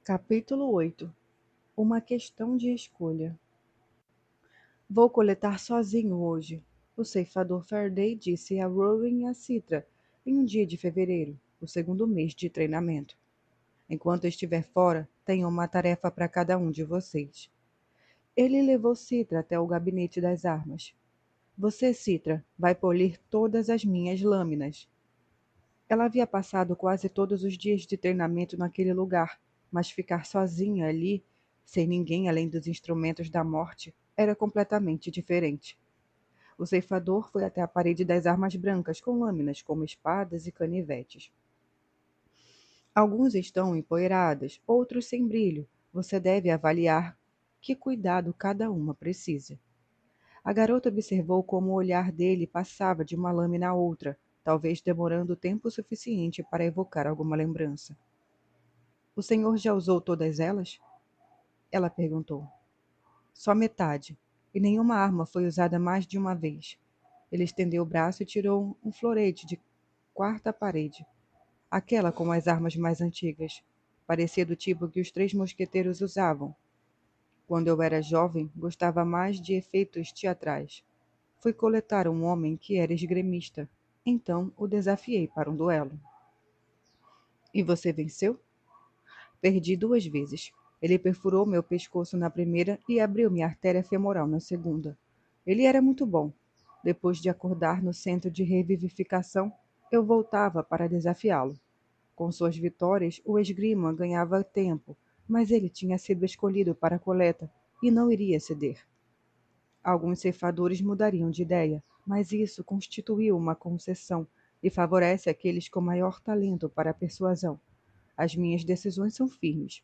Capítulo 8. Uma questão de escolha. Vou coletar sozinho hoje, o ceifador Faraday disse a Rowan e a Citra em um dia de fevereiro, o segundo mês de treinamento. Enquanto estiver fora, tenho uma tarefa para cada um de vocês. Ele levou Citra até o gabinete das armas. Você, Citra, vai polir todas as minhas lâminas. Ela havia passado quase todos os dias de treinamento naquele lugar, mas ficar sozinha ali, sem ninguém além dos instrumentos da morte, era completamente diferente. O ceifador foi até a parede das armas brancas com lâminas como espadas e canivetes. Alguns estão empoeiradas, outros sem brilho. Você deve avaliar que cuidado cada uma precisa. A garota observou como o olhar dele passava de uma lâmina a outra, talvez demorando tempo suficiente para evocar alguma lembrança. O senhor já usou todas elas? Ela perguntou. Só metade, e nenhuma arma foi usada mais de uma vez. Ele estendeu o braço e tirou um florete de quarta parede, aquela com as armas mais antigas. Parecia do tipo que os três mosqueteiros usavam. Quando eu era jovem, gostava mais de efeitos teatrais. Fui coletar um homem que era esgrimista. Então o desafiei para um duelo. E você venceu? Perdi 2 vezes. Ele perfurou meu pescoço na primeira e abriu minha artéria femoral na segunda. Ele era muito bom. Depois de acordar no centro de revivificação, eu voltava para desafiá-lo. Com suas vitórias, o esgrima ganhava tempo, mas ele tinha sido escolhido para a coleta e não iria ceder. Alguns ceifadores mudariam de ideia, mas isso constituiu uma concessão e favorece aqueles com maior talento para a persuasão. As minhas decisões são firmes.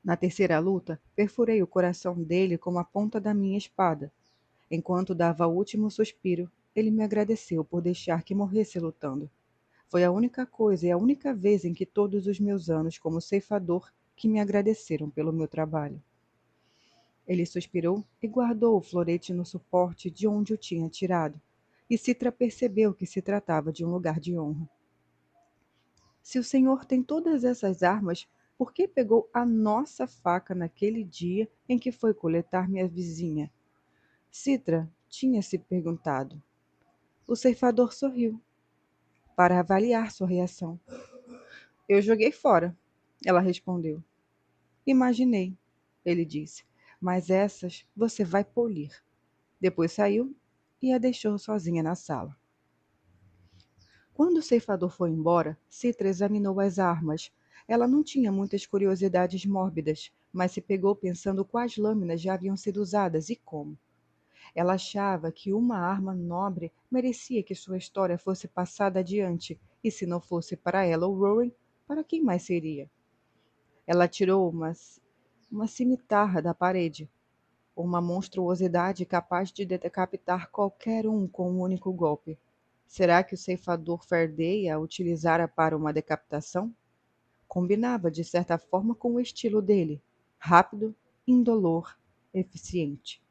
Na terceira luta, perfurei o coração dele com a ponta da minha espada. Enquanto dava o último suspiro, ele me agradeceu por deixar que morresse lutando. Foi a única coisa e a única vez em que todos os meus anos como ceifador que me agradeceram pelo meu trabalho. Ele suspirou e guardou o florete no suporte de onde o tinha tirado, e Citra percebeu que se tratava de um lugar de honra. Se o senhor tem todas essas armas, por que pegou a nossa faca naquele dia em que foi coletar minha vizinha? Citra tinha se perguntado. O ceifador sorriu, para avaliar sua reação. Eu joguei fora, ela respondeu. Imaginei, ele disse, mas essas você vai polir. Depois saiu e a deixou sozinha na sala. Quando o ceifador foi embora, Citra examinou as armas. Ela não tinha muitas curiosidades mórbidas, mas se pegou pensando quais lâminas já haviam sido usadas e como. Ela achava que uma arma nobre merecia que sua história fosse passada adiante, e se não fosse para ela ou Rowan, para quem mais seria? Ela tirou uma cimitarra da parede, uma monstruosidade capaz de decapitar qualquer um com um único golpe. Será que o ceifador Faraday a utilizara para uma decapitação? Combinava, de certa forma, com o estilo dele, rápido, indolor, eficiente.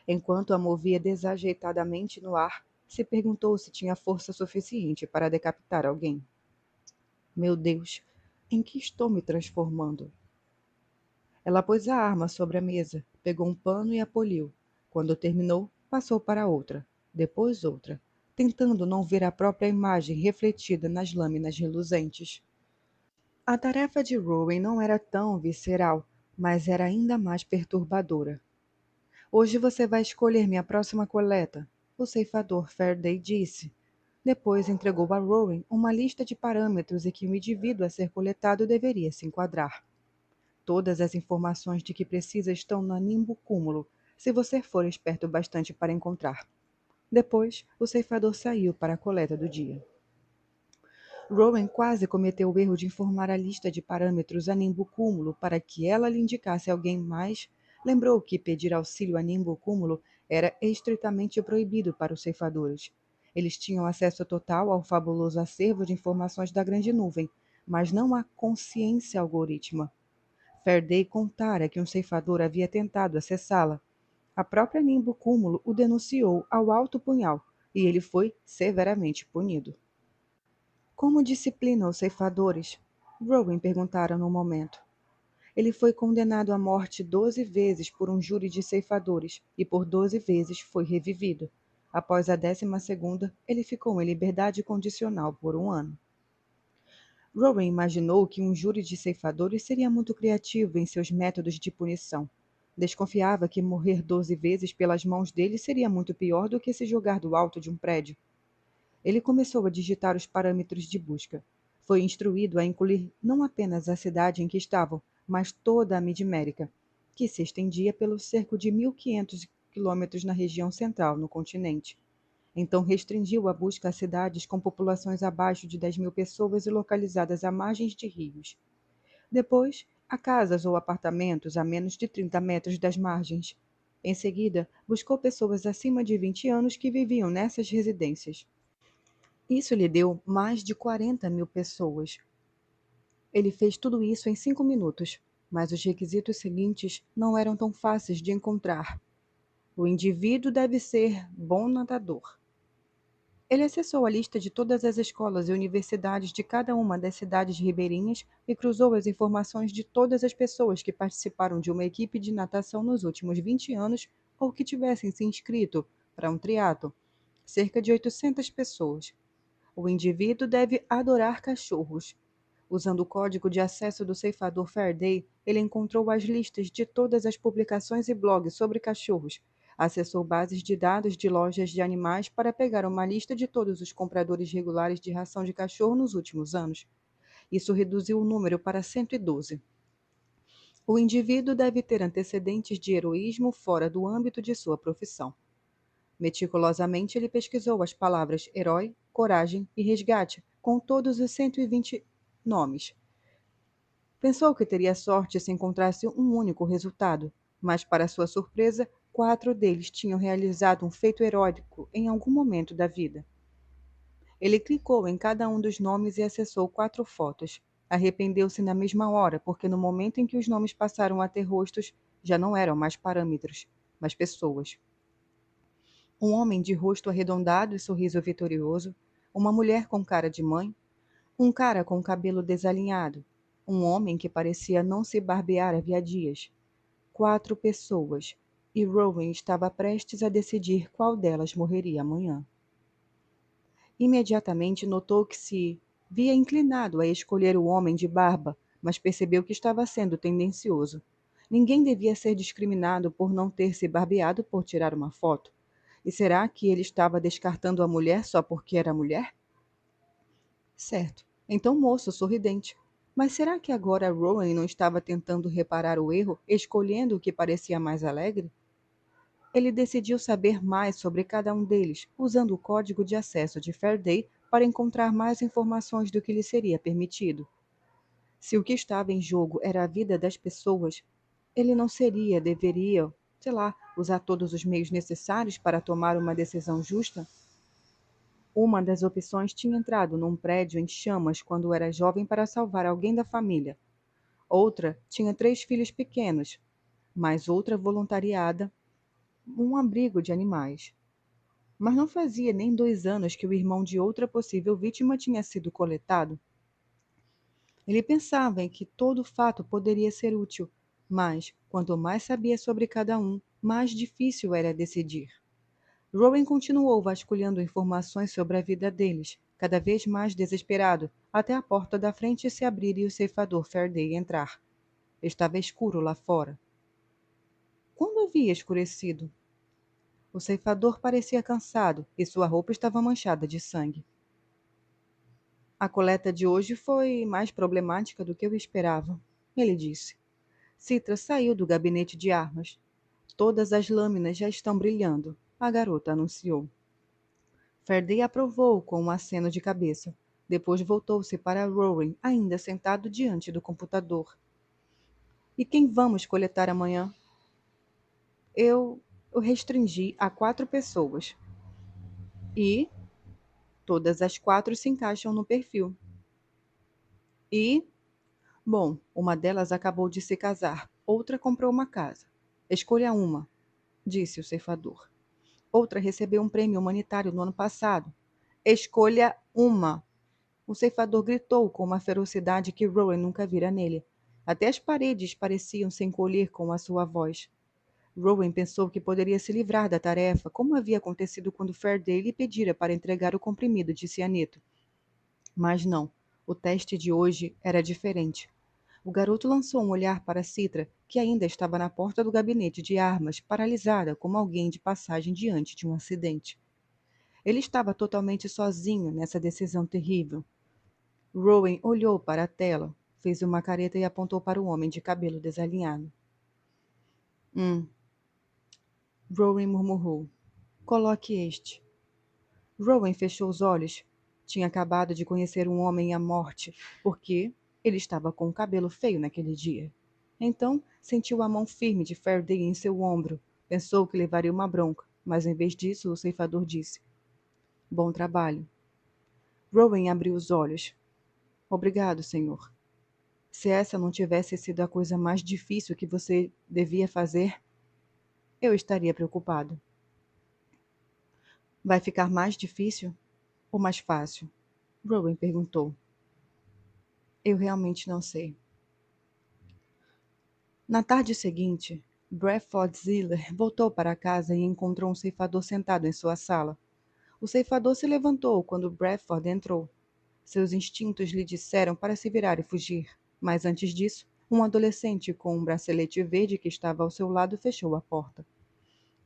Enquanto a movia desajeitadamente no ar, se perguntou se tinha força suficiente para decapitar alguém. Meu Deus, em que estou me transformando? Ela pôs a arma sobre a mesa, pegou um pano e a poliu. Quando terminou, passou para outra, depois outra, tentando não ver a própria imagem refletida nas lâminas reluzentes. A tarefa de Rowan não era tão visceral, mas era ainda mais perturbadora. Hoje você vai escolher minha próxima coleta, o ceifador Faraday disse. Depois entregou a Rowan uma lista de parâmetros em que o indivíduo a ser coletado deveria se enquadrar. Todas as informações de que precisa estão no nimbo cúmulo, se você for esperto bastante para encontrar. Depois, o ceifador saiu para a coleta do dia. Rowan quase cometeu o erro de informar a lista de parâmetros a nimbo cúmulo para que ela lhe indicasse alguém mais. Lembrou que pedir auxílio a nimbo cúmulo era estritamente proibido para os ceifadores. Eles tinham acesso total ao fabuloso acervo de informações da grande nuvem, mas não à consciência algorítmica. Faraday contara que um ceifador havia tentado acessá-la. A própria Nimbo Cúmulo o denunciou ao alto punhal, e ele foi severamente punido. Como disciplina os ceifadores? Rowan perguntara no momento. Ele foi condenado à morte 12 vezes por um júri de ceifadores e por 12 vezes foi revivido. Após a 12ª, ele ficou em liberdade condicional por um ano. Rowan imaginou que um júri de ceifadores seria muito criativo em seus métodos de punição. Desconfiava que morrer 12 vezes pelas mãos dele seria muito pior do que se jogar do alto de um prédio. Ele começou a digitar os parâmetros de busca. Foi instruído a incluir não apenas a cidade em que estavam, mas toda a Midmérica, que se estendia pelo cerco de 1.500 quilômetros na região central, no continente. Então restringiu a busca a cidades com populações abaixo de 10.000 pessoas e localizadas à margens de rios. Depois, a casas ou apartamentos a menos de 30 metros das margens. Em seguida, buscou pessoas acima de 20 anos que viviam nessas residências. Isso lhe deu mais de 40.000 pessoas. Ele fez tudo isso em 5 minutos, mas os requisitos seguintes não eram tão fáceis de encontrar. O indivíduo deve ser bom nadador. Ele acessou a lista de todas as escolas e universidades de cada uma das cidades ribeirinhas e cruzou as informações de todas as pessoas que participaram de uma equipe de natação nos últimos 20 anos ou que tivessem se inscrito para um triatlo. Cerca de 800 pessoas. O indivíduo deve adorar cachorros. Usando o código de acesso do ceifador Faraday, ele encontrou as listas de todas as publicações e blogs sobre cachorros. Acessou bases de dados de lojas de animais para pegar uma lista de todos os compradores regulares de ração de cachorro nos últimos anos. Isso reduziu o número para 112. O indivíduo deve ter antecedentes de heroísmo fora do âmbito de sua profissão. Meticulosamente, ele pesquisou as palavras herói, coragem e resgate, com todos os 120 nomes. Pensou que teria sorte se encontrasse um único resultado, mas, para sua surpresa, 4 deles tinham realizado um feito heróico em algum momento da vida. Ele clicou em cada um dos nomes e acessou 4 fotos. Arrependeu-se na mesma hora, porque no momento em que os nomes passaram a ter rostos, já não eram mais parâmetros, mas pessoas. Um homem de rosto arredondado e sorriso vitorioso, uma mulher com cara de mãe, um cara com cabelo desalinhado, um homem que parecia não se barbear havia dias. 4 pessoas, e Rowan estava prestes a decidir qual delas morreria amanhã. Imediatamente notou que se via inclinado a escolher o homem de barba, mas percebeu que estava sendo tendencioso. Ninguém devia ser discriminado por não ter se barbeado por tirar uma foto. E será que ele estava descartando a mulher só porque era mulher? Certo. Então, moço sorridente. Mas será que agora Rowan não estava tentando reparar o erro, escolhendo o que parecia mais alegre? Ele decidiu saber mais sobre cada um deles, usando o código de acesso de Faraday para encontrar mais informações do que lhe seria permitido. Se o que estava em jogo era a vida das pessoas, ele não deveria, sei lá, usar todos os meios necessários para tomar uma decisão justa? Uma das opções tinha entrado num prédio em chamas quando era jovem para salvar alguém da família. Outra tinha 3 filhos pequenos, mais outra voluntariada, um abrigo de animais. Mas não fazia nem 2 anos que o irmão de outra possível vítima tinha sido coletado. Ele pensava em que todo fato poderia ser útil, mas, quanto mais sabia sobre cada um, mais difícil era decidir. Rowan continuou vasculhando informações sobre a vida deles, cada vez mais desesperado, até a porta da frente se abrir e o ceifador Faraday entrar. Estava escuro lá fora. Quando havia escurecido? O ceifador parecia cansado e sua roupa estava manchada de sangue. A coleta de hoje foi mais problemática do que eu esperava, ele disse. Citra saiu do gabinete de armas. Todas as lâminas já estão brilhando, a garota anunciou. Faraday aprovou com um aceno de cabeça. Depois voltou-se para Rowan, ainda sentado diante do computador. E quem vamos coletar amanhã? Eu o restringi a 4 pessoas. E todas as 4 se encaixam no perfil. E, bom, uma delas acabou de se casar, outra comprou uma casa. Escolha uma, disse o ceifador. Outra recebeu um prêmio humanitário no ano passado. Escolha uma. O ceifador gritou com uma ferocidade que Rowan nunca vira nele. Até as paredes pareciam se encolher com a sua voz. Rowan pensou que poderia se livrar da tarefa, como havia acontecido quando Faraday lhe pedira para entregar o comprimido de cianeto. Mas não. O teste de hoje era diferente. O garoto lançou um olhar para Citra, que ainda estava na porta do gabinete de armas, paralisada como alguém de passagem diante de um acidente. Ele estava totalmente sozinho nessa decisão terrível. Rowan olhou para a tela, fez uma careta e apontou para o homem de cabelo desalinhado. Rowan murmurou. Coloque este. Rowan fechou os olhos. Tinha acabado de conhecer um homem à morte, porque ele estava com o cabelo feio naquele dia. Então, sentiu a mão firme de Faraday em seu ombro. Pensou que levaria uma bronca, mas em vez disso, o ceifador disse: Bom trabalho. Rowan abriu os olhos. Obrigado, senhor. Se essa não tivesse sido a coisa mais difícil que você devia fazer, eu estaria preocupado. Vai ficar mais difícil ou mais fácil? Rowan perguntou. Eu realmente não sei. Na tarde seguinte, Bradford Ziller voltou para casa e encontrou um ceifador sentado em sua sala. O ceifador se levantou quando Bradford entrou. Seus instintos lhe disseram para se virar e fugir, mas antes disso, um adolescente com um bracelete verde que estava ao seu lado fechou a porta.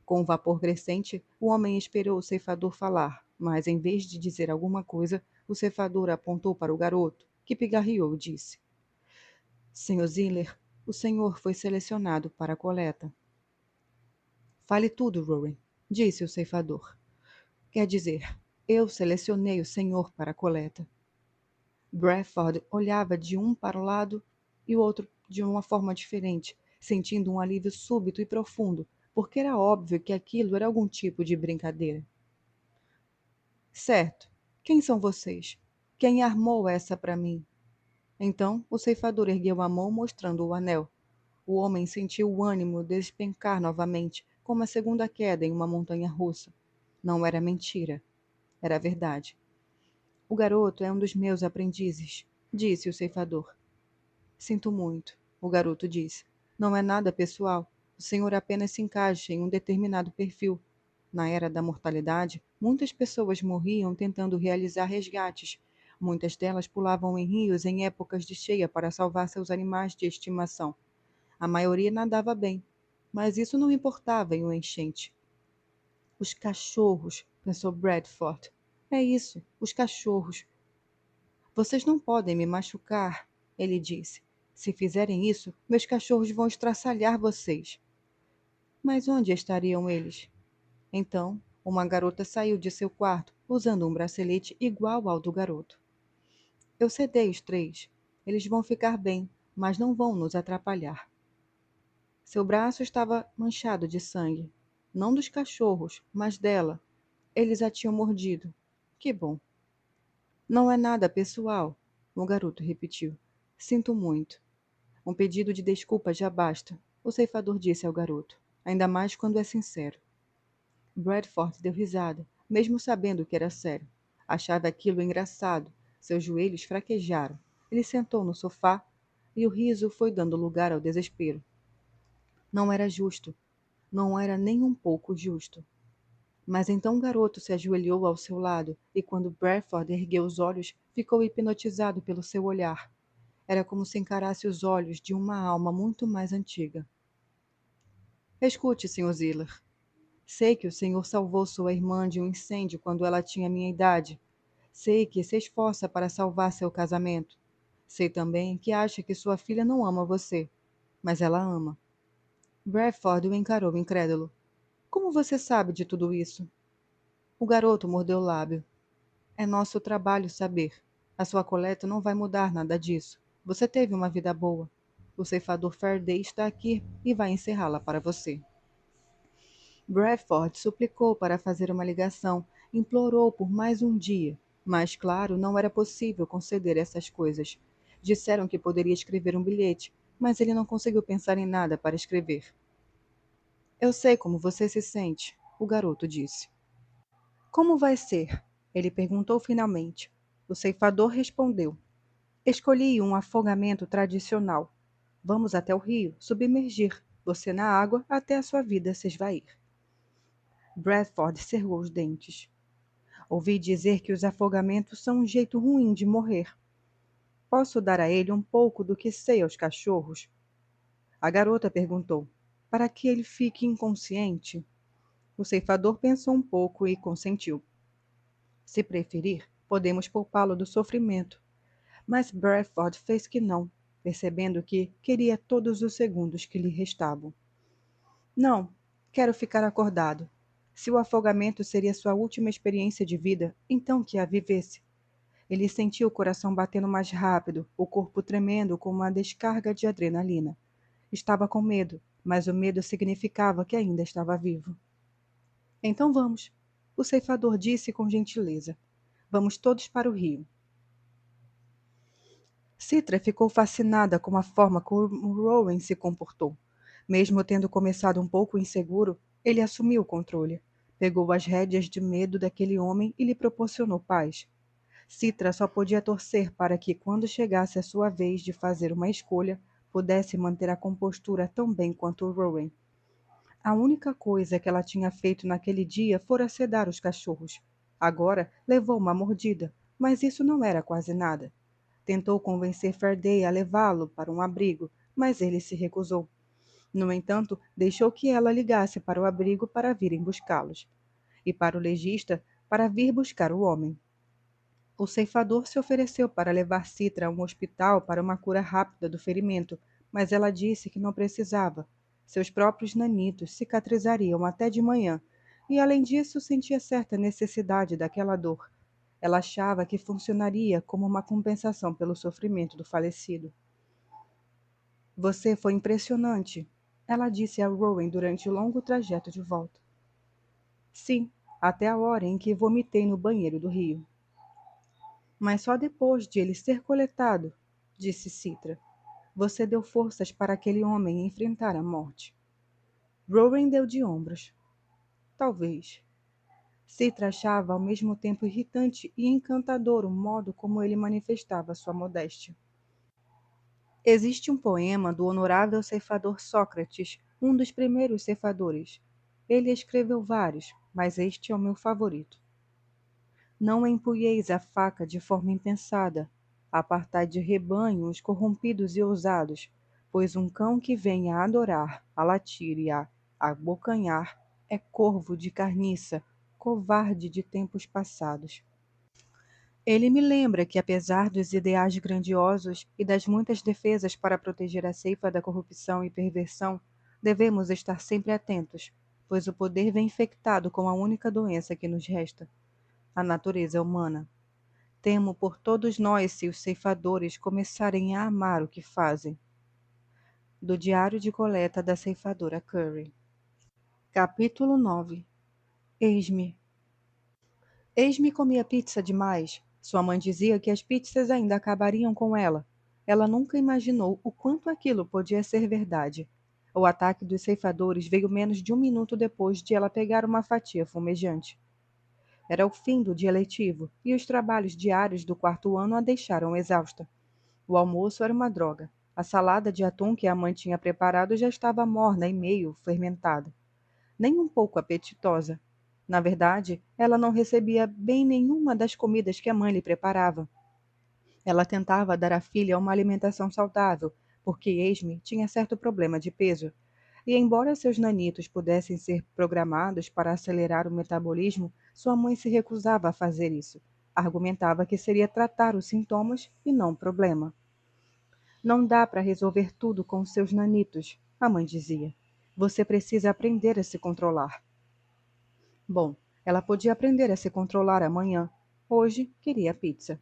Com o vapor crescente, o homem esperou o ceifador falar, mas em vez de dizer alguma coisa, o ceifador apontou para o garoto, que pigarreou e disse: Senhor Ziller, o senhor foi selecionado para a coleta. Fale tudo, Rowan, disse o ceifador. Quer dizer, eu selecionei o senhor para a coleta. Bradford olhava de um para o lado e o outro de uma forma diferente, sentindo um alívio súbito e profundo, porque era óbvio que aquilo era algum tipo de brincadeira. Certo. Quem são vocês? Quem armou essa para mim? Então, o ceifador ergueu a mão mostrando o anel. O homem sentiu o ânimo despencar novamente, como a segunda queda em uma montanha russa. Não era mentira. Era verdade. O garoto é um dos meus aprendizes, disse o ceifador. Sinto muito, o garoto disse. Não é nada pessoal. O senhor apenas se encaixa em um determinado perfil. Na era da mortalidade, muitas pessoas morriam tentando realizar resgates. Muitas delas pulavam em rios em épocas de cheia para salvar seus animais de estimação. A maioria nadava bem, mas isso não importava em uma enchente. Os cachorros, pensou Bradford. É isso, os cachorros. Vocês não podem me machucar, ele disse. Se fizerem isso, meus cachorros vão estraçalhar vocês. Mas onde estariam eles? Então, uma garota saiu de seu quarto, usando um bracelete igual ao do garoto. Eu cedei os 3. Eles vão ficar bem, mas não vão nos atrapalhar. Seu braço estava manchado de sangue. Não dos cachorros, mas dela. Eles a tinham mordido. Que bom. Não é nada pessoal, o garoto repetiu. Sinto muito. Um pedido de desculpa já basta, o ceifador disse ao garoto, ainda mais quando é sincero. Bradford deu risada, mesmo sabendo que era sério. Achava aquilo engraçado. Seus joelhos fraquejaram. Ele sentou no sofá e o riso foi dando lugar ao desespero. Não era justo. Não era nem um pouco justo. Mas então o garoto se ajoelhou ao seu lado e, quando Bradford ergueu os olhos, ficou hipnotizado pelo seu olhar. Era como se encarasse os olhos de uma alma muito mais antiga. Escute, Sr. Ziller. Sei que o senhor salvou sua irmã de um incêndio quando ela tinha minha idade. Sei que se esforça para salvar seu casamento. Sei também que acha que sua filha não ama você, mas ela ama. Bradford o encarou incrédulo. Como você sabe de tudo isso? O garoto mordeu o lábio. É nosso trabalho saber. A sua coleta não vai mudar nada disso. Você teve uma vida boa. O ceifador Faraday está aqui e vai encerrá-la para você. Bradford suplicou para fazer uma ligação, implorou por mais um dia, mas, claro, não era possível conceder essas coisas. Disseram que poderia escrever um bilhete, mas ele não conseguiu pensar em nada para escrever. Eu sei como você se sente, o garoto disse. Como vai ser? Ele perguntou finalmente. O ceifador respondeu: escolhi um afogamento tradicional. Vamos até o rio, submergir você na água até a sua vida se esvair. Bradford cerrou os dentes. Ouvi dizer que os afogamentos são um jeito ruim de morrer. Posso dar a ele um pouco do que sei aos cachorros? A garota perguntou, para que ele fique inconsciente. O ceifador pensou um pouco e consentiu. Se preferir, podemos poupá-lo do sofrimento. Mas Bradford fez que não, percebendo que queria todos os segundos que lhe restavam. Não, quero ficar acordado. Se o afogamento seria sua última experiência de vida, então que a vivesse. Ele sentiu o coração batendo mais rápido, o corpo tremendo com uma descarga de adrenalina. Estava com medo, mas o medo significava que ainda estava vivo. Então vamos, o ceifador disse com gentileza. Vamos todos para o rio. Citra ficou fascinada com a forma como Rowan se comportou. Mesmo tendo começado um pouco inseguro, ele assumiu o controle. Pegou as rédeas de medo daquele homem e lhe proporcionou paz. Citra só podia torcer para que, quando chegasse a sua vez de fazer uma escolha, pudesse manter a compostura tão bem quanto Rowan. A única coisa que ela tinha feito naquele dia fora sedar os cachorros. Agora levou uma mordida, mas isso não era quase nada. Tentou convencer Faraday a levá-lo para um abrigo, mas ele se recusou. No entanto, deixou que ela ligasse para o abrigo para virem buscá-los, e para o legista para vir buscar o homem. O ceifador se ofereceu para levar Citra a um hospital para uma cura rápida do ferimento, mas ela disse que não precisava. Seus próprios nanitos cicatrizariam até de manhã, e além disso sentia certa necessidade daquela dor. Ela achava que funcionaria como uma compensação pelo sofrimento do falecido. Você foi impressionante, ela disse a Rowan durante o longo trajeto de volta. Sim, até a hora em que vomitei no banheiro do rio. Mas só depois de ele ser coletado, disse Citra. Você deu forças para aquele homem enfrentar a morte. Rowan deu de ombros. Talvez. Citra achava ao mesmo tempo irritante e encantador o modo como ele manifestava sua modéstia. Existe um poema do honorável ceifador Sócrates, um dos primeiros ceifadores. Ele escreveu vários, mas este é o meu favorito. Não empunheis a faca de forma impensada, apartai de rebanho os corrompidos e ousados, pois um cão que vem a adorar, a latir e a abocanhar é corvo de carniça, covarde de tempos passados. Ele me lembra que, apesar dos ideais grandiosos e das muitas defesas para proteger a ceifa da corrupção e perversão, devemos estar sempre atentos, pois o poder vem infectado com a única doença que nos resta, a natureza humana. Temo por todos nós se os ceifadores começarem a amar o que fazem. Do Diário de Coleta da Ceifadora Curry. Capítulo 9. Eis-me. Eis-me comia pizza demais. Sua mãe dizia que as pizzas ainda acabariam com ela. Ela nunca imaginou o quanto aquilo podia ser verdade. O ataque dos ceifadores veio menos de um minuto depois de ela pegar uma fatia fumejante. Era o fim do dia letivo, e os trabalhos diários do quarto ano a deixaram exausta. O almoço era uma droga. A salada de atum que a mãe tinha preparado já estava morna e meio fermentada. Nem um pouco apetitosa. Na verdade, ela não recebia bem nenhuma das comidas que a mãe lhe preparava. Ela tentava dar à filha uma alimentação saudável, porque Esme tinha certo problema de peso. E embora seus nanitos pudessem ser programados para acelerar o metabolismo, sua mãe se recusava a fazer isso. Argumentava que seria tratar os sintomas e não o problema. Não dá para resolver tudo com seus nanitos, a mãe dizia. Você precisa aprender a se controlar. Bom, ela podia aprender a se controlar amanhã. Hoje queria pizza.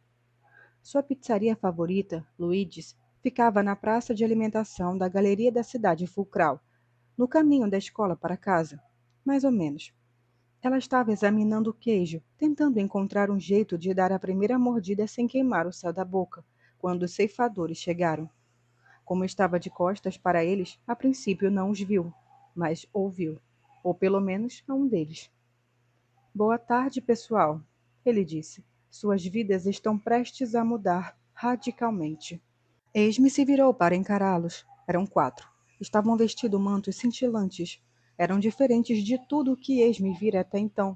Sua pizzaria favorita, Luigi's, ficava na praça de alimentação da galeria da cidade fulcral, no caminho da escola para casa. Mais ou menos. Ela estava examinando o queijo, tentando encontrar um jeito de dar a primeira mordida sem queimar o céu da boca, quando os ceifadores chegaram. Como estava de costas para eles, a princípio não os viu, mas ouviu, ou pelo menos a um deles. Boa tarde, pessoal, ele disse. Suas vidas estão prestes a mudar radicalmente. Esme se virou para encará-los. Eram 4. Estavam vestindo mantos cintilantes. Eram diferentes de tudo o que Esme vira até então.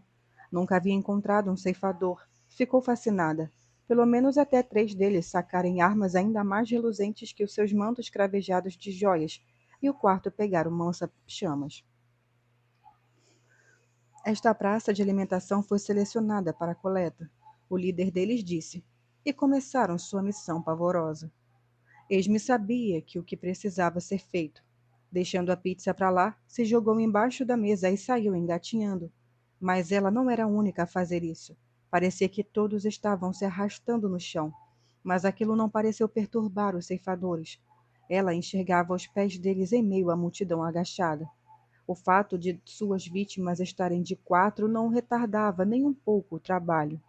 Nunca havia encontrado um ceifador. Ficou fascinada. Pelo menos até 3 deles sacarem armas ainda mais reluzentes que os seus mantos cravejados de joias, e o quarto pegar o lança-chamas. Esta praça de alimentação foi selecionada para a coleta. O líder deles disse, e começaram sua missão pavorosa. Esme sabia que o que precisava ser feito. Deixando a pizza para lá, se jogou embaixo da mesa e saiu engatinhando. Mas ela não era a única a fazer isso. Parecia que todos estavam se arrastando no chão. Mas aquilo não pareceu perturbar os ceifadores. Ela enxergava os pés deles em meio à multidão agachada. O fato de suas vítimas estarem de 4 não retardava nem um pouco o trabalho.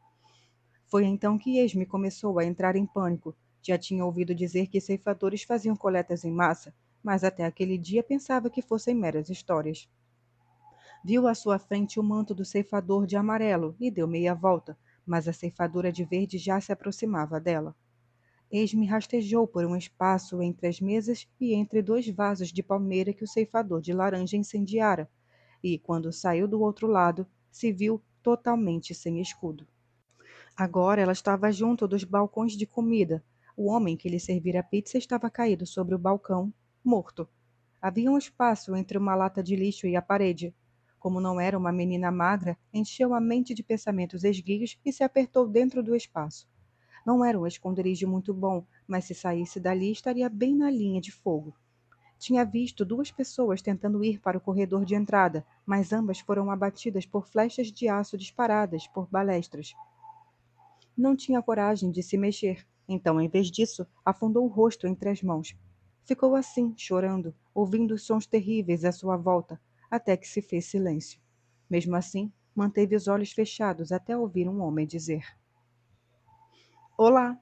Foi então que Esme começou a entrar em pânico. Já tinha ouvido dizer que ceifadores faziam coletas em massa, mas até aquele dia pensava que fossem meras histórias. Viu à sua frente o manto do ceifador de amarelo e deu meia volta, mas a ceifadora de verde já se aproximava dela. Esme rastejou por um espaço entre as mesas e entre 2 vasos de palmeira que o ceifador de laranja incendiara, e, quando saiu do outro lado, se viu totalmente sem escudo. Agora ela estava junto dos balcões de comida. O homem que lhe servira a pizza estava caído sobre o balcão, morto. Havia um espaço entre uma lata de lixo e a parede. Como não era uma menina magra, encheu a mente de pensamentos esguios e se apertou dentro do espaço. Não era um esconderijo muito bom, mas se saísse dali estaria bem na linha de fogo. Tinha visto 2 pessoas tentando ir para o corredor de entrada, mas ambas foram abatidas por flechas de aço disparadas por balestras. Não tinha coragem de se mexer, então, em vez disso, afundou o rosto entre as mãos. Ficou assim, chorando, ouvindo os sons terríveis à sua volta, até que se fez silêncio. Mesmo assim, manteve os olhos fechados até ouvir um homem dizer: Olá!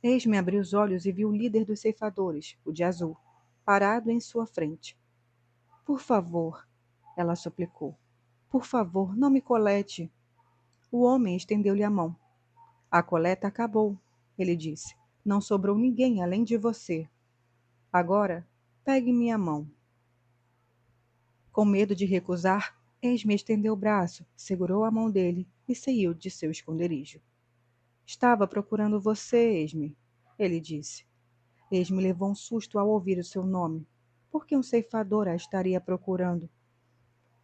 Esme abriu os olhos e viu o líder dos ceifadores, o de azul, parado em sua frente. Por favor, ela suplicou. Por favor, não me colete. O homem estendeu-lhe a mão. A coleta acabou, ele disse. Não sobrou ninguém além de você. Agora, pegue minha mão. Com medo de recusar, Esme estendeu o braço, segurou a mão dele e saiu de seu esconderijo. Estava procurando você, Esme, ele disse. Esme levou um susto ao ouvir o seu nome. Por que um ceifador a estaria procurando?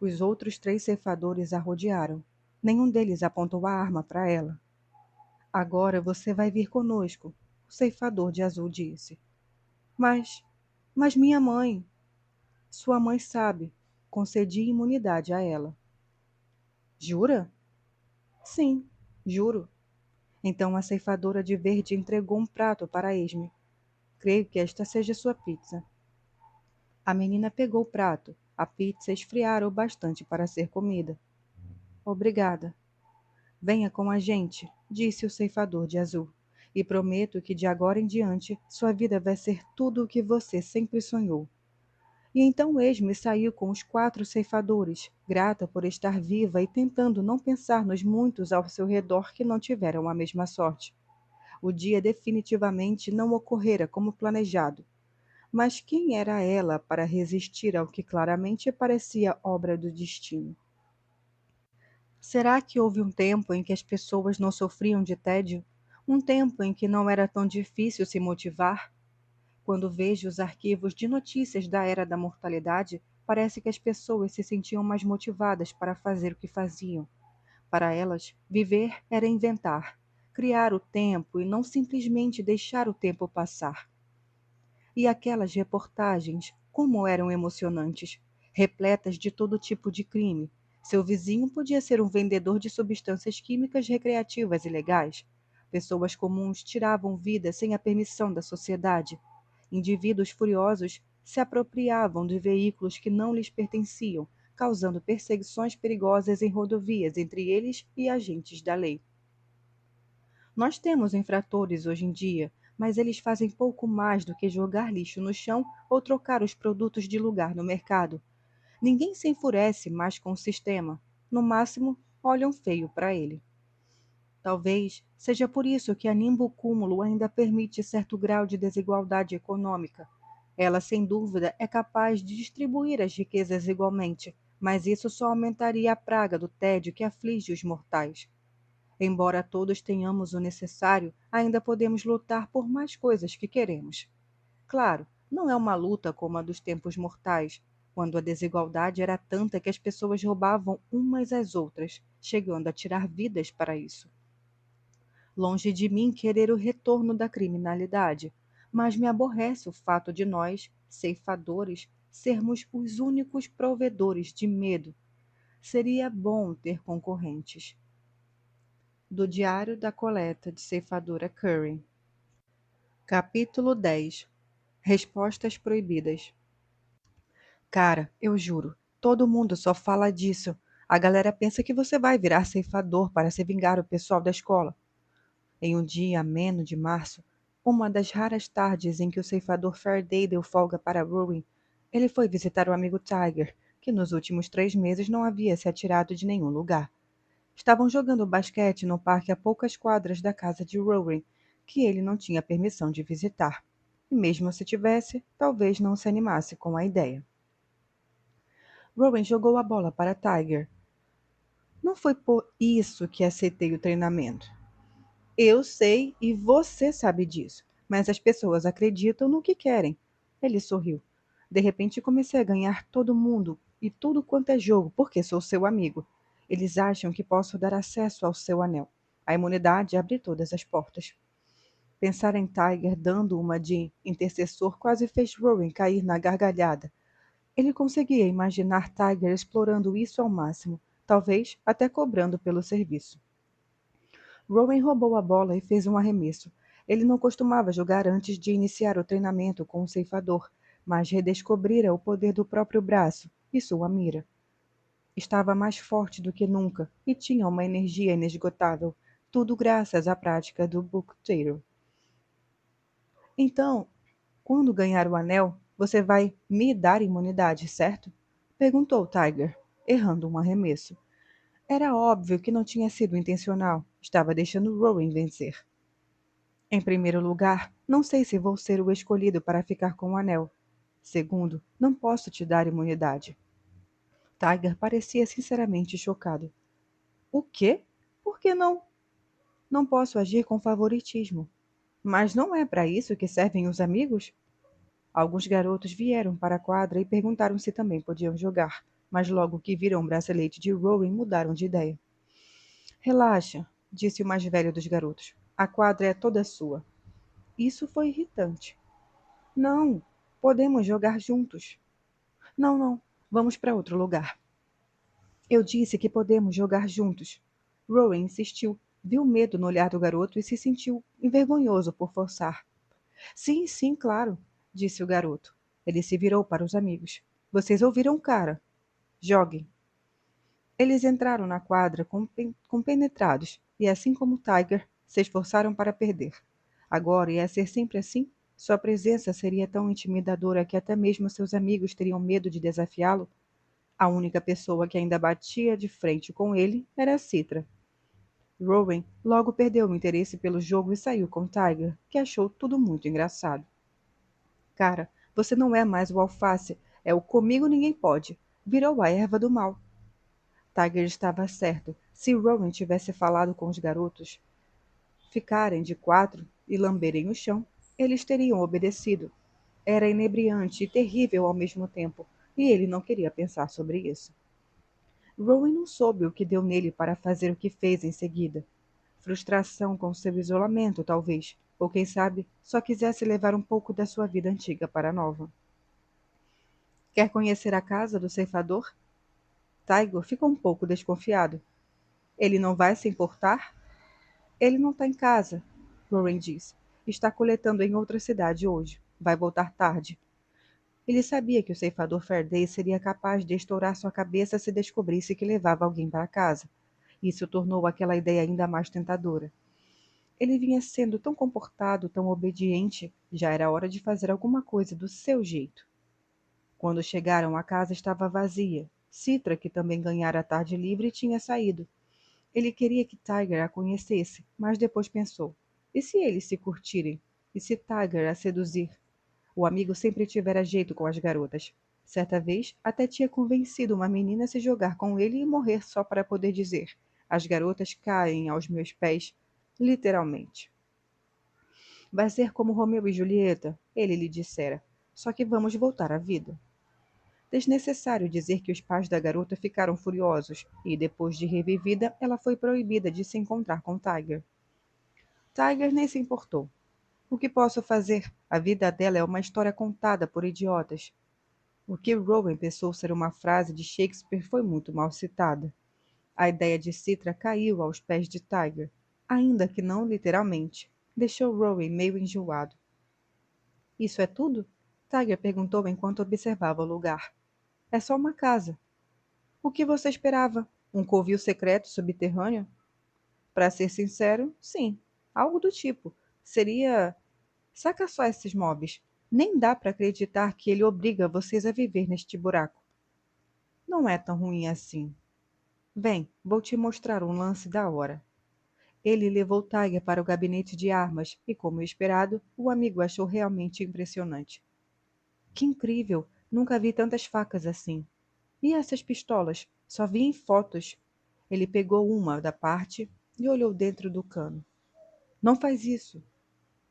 Os outros 3 ceifadores a rodearam. Nenhum deles apontou a arma para ela. Agora você vai vir conosco, o ceifador de azul disse. Mas, mas minha mãe. Sua mãe sabe. Concedi imunidade a ela. Jura? Sim, juro. Então a ceifadora de verde entregou um prato para Esme. Creio que esta seja sua pizza. A menina pegou o prato. A pizza esfriara o bastante para ser comida. Obrigada. Venha com a gente, disse o ceifador de azul, e prometo que de agora em diante sua vida vai ser tudo o que você sempre sonhou. E então Esme saiu com os 4 ceifadores, grata por estar viva e tentando não pensar nos muitos ao seu redor que não tiveram a mesma sorte. O dia definitivamente não ocorrera como planejado. Mas quem era ela para resistir ao que claramente parecia obra do destino? Será que houve um tempo em que as pessoas não sofriam de tédio? Um tempo em que não era tão difícil se motivar? Quando vejo os arquivos de notícias da era da mortalidade, parece que as pessoas se sentiam mais motivadas para fazer o que faziam. Para elas, viver era inventar, criar o tempo e não simplesmente deixar o tempo passar. E aquelas reportagens, como eram emocionantes, repletas de todo tipo de crime. Seu vizinho podia ser um vendedor de substâncias químicas recreativas ilegais. Pessoas comuns tiravam vida sem a permissão da sociedade. Indivíduos furiosos se apropriavam de veículos que não lhes pertenciam, causando perseguições perigosas em rodovias entre eles e agentes da lei. Nós temos infratores hoje em dia, mas eles fazem pouco mais do que jogar lixo no chão ou trocar os produtos de lugar no mercado. Ninguém se enfurece mais com o sistema. No máximo, olham feio para ele. Talvez seja por isso que a Nimbo Cúmulo ainda permite certo grau de desigualdade econômica. Ela, sem dúvida, é capaz de distribuir as riquezas igualmente, mas isso só aumentaria a praga do tédio que aflige os mortais. Embora todos tenhamos o necessário, ainda podemos lutar por mais coisas que queremos. Claro, não é uma luta como a dos tempos mortais, quando a desigualdade era tanta que as pessoas roubavam umas às outras, chegando a tirar vidas para isso. Longe de mim querer o retorno da criminalidade, mas me aborrece o fato de nós, ceifadores, sermos os únicos provedores de medo. Seria bom ter concorrentes. Do Diário da Coleta de Ceifadora Curry. Capítulo 10. Respostas proibidas. Cara, eu juro, todo mundo só fala disso. A galera pensa que você vai virar ceifador para se vingar o pessoal da escola. Em um dia ameno de março, uma das raras tardes em que o ceifador Faraday deu folga para Rowan, ele foi visitar o amigo Tiger, que nos últimos 3 meses não havia se atirado de nenhum lugar. Estavam jogando basquete no parque a poucas quadras da casa de Rowan, que ele não tinha permissão de visitar. E mesmo se tivesse, talvez não se animasse com a ideia. Rowan jogou a bola para Tiger. Não foi por isso que aceitei o treinamento. Eu sei e você sabe disso, mas as pessoas acreditam no que querem. Ele sorriu. De repente comecei a ganhar todo mundo e tudo quanto é jogo, porque sou seu amigo. Eles acham que posso dar acesso ao seu anel. A imunidade abre todas as portas. Pensar em Tiger dando uma de intercessor quase fez Rowan cair na gargalhada. Ele conseguia imaginar Tiger explorando isso ao máximo, talvez até cobrando pelo serviço. Rowan roubou a bola e fez um arremesso. Ele não costumava jogar antes de iniciar o treinamento com o ceifador, mas redescobrira o poder do próprio braço e sua mira. Estava mais forte do que nunca e tinha uma energia inesgotável, tudo graças à prática do bookteiro. Então, quando ganhar o anel, você vai me dar imunidade, certo? Perguntou Tiger, errando um arremesso. Era óbvio que não tinha sido intencional. Estava deixando Rowan vencer. Em primeiro lugar, não sei se vou ser o escolhido para ficar com o anel. Segundo, não posso te dar imunidade. Tiger parecia sinceramente chocado. O quê? Por que não? Não posso agir com favoritismo. Mas não é para isso que servem os amigos? Alguns garotos vieram para a quadra e perguntaram se também podiam jogar, mas logo que viram o bracelete de Rowan mudaram de ideia. Relaxa, disse o mais velho dos garotos. A quadra é toda sua. Isso foi irritante. Não, podemos jogar juntos. Não, não, vamos para outro lugar. Eu disse que podemos jogar juntos. Rowan insistiu, viu medo no olhar do garoto e se sentiu envergonhoso por forçar. Sim, sim, claro, disse o garoto. Ele se virou para os amigos. Vocês ouviram o cara. Joguem. Eles entraram na quadra compenetrados e, assim como Tiger, se esforçaram para perder. Agora ia ser sempre assim? Sua presença seria tão intimidadora que até mesmo seus amigos teriam medo de desafiá-lo? A única pessoa que ainda batia de frente com ele era Citra. Rowan logo perdeu o interesse pelo jogo e saiu com Tiger, que achou tudo muito engraçado. Cara, você não é mais o alface, é o comigo ninguém pode. Virou a erva do mal. Tiger estava certo. Se Rowan tivesse falado com os garotos ficarem de quatro e lamberem o chão, eles teriam obedecido. Era inebriante e terrível ao mesmo tempo, e ele não queria pensar sobre isso. Rowan não soube o que deu nele para fazer o que fez em seguida. Frustração com seu isolamento, talvez, ou quem sabe, só quisesse levar um pouco da sua vida antiga para a nova. Quer conhecer a casa do ceifador? Tiger ficou um pouco desconfiado. Ele não vai se importar? Ele não está em casa, Rowan disse. Está coletando em outra cidade hoje. Vai voltar tarde. Ele sabia que o ceifador Faraday seria capaz de estourar sua cabeça se descobrisse que levava alguém para casa. Isso tornou aquela ideia ainda mais tentadora. Ele vinha sendo tão comportado, tão obediente, já era hora de fazer alguma coisa do seu jeito. Quando chegaram, a casa estava vazia. Citra, que também ganhara a tarde livre, tinha saído. Ele queria que Tiger a conhecesse, mas depois pensou: e se eles se curtirem? E se Tiger a seduzir? O amigo sempre tivera jeito com as garotas. Certa vez, até tinha convencido uma menina a se jogar com ele e morrer só para poder dizer: as garotas caem aos meus pés, literalmente. Vai ser como Romeu e Julieta, ele lhe dissera. Só que vamos voltar à vida. Desnecessário dizer que os pais da garota ficaram furiosos e, depois de revivida, ela foi proibida de se encontrar com Tiger. Tiger nem se importou. O que posso fazer? A vida dela é uma história contada por idiotas. O que Rowan pensou ser uma frase de Shakespeare foi muito mal citada. A ideia de Citra caiu aos pés de Tiger, ainda que não literalmente. Deixou Rowan meio enjoado. Isso é tudo? Tiger perguntou enquanto observava o lugar. É só uma casa. O que você esperava? Um covil secreto subterrâneo? Para ser sincero, sim. Algo do tipo. Seria. Saca só esses móveis. Nem dá para acreditar que ele obriga vocês a viver neste buraco. Não é tão ruim assim. Vem, vou te mostrar um lance da hora. Ele levou Tiger para o gabinete de armas e, como esperado, o amigo achou realmente impressionante. Que incrível! Nunca vi tantas facas assim. E essas pistolas? Só vi em fotos. Ele pegou uma da parte e olhou dentro do cano. Não faz isso.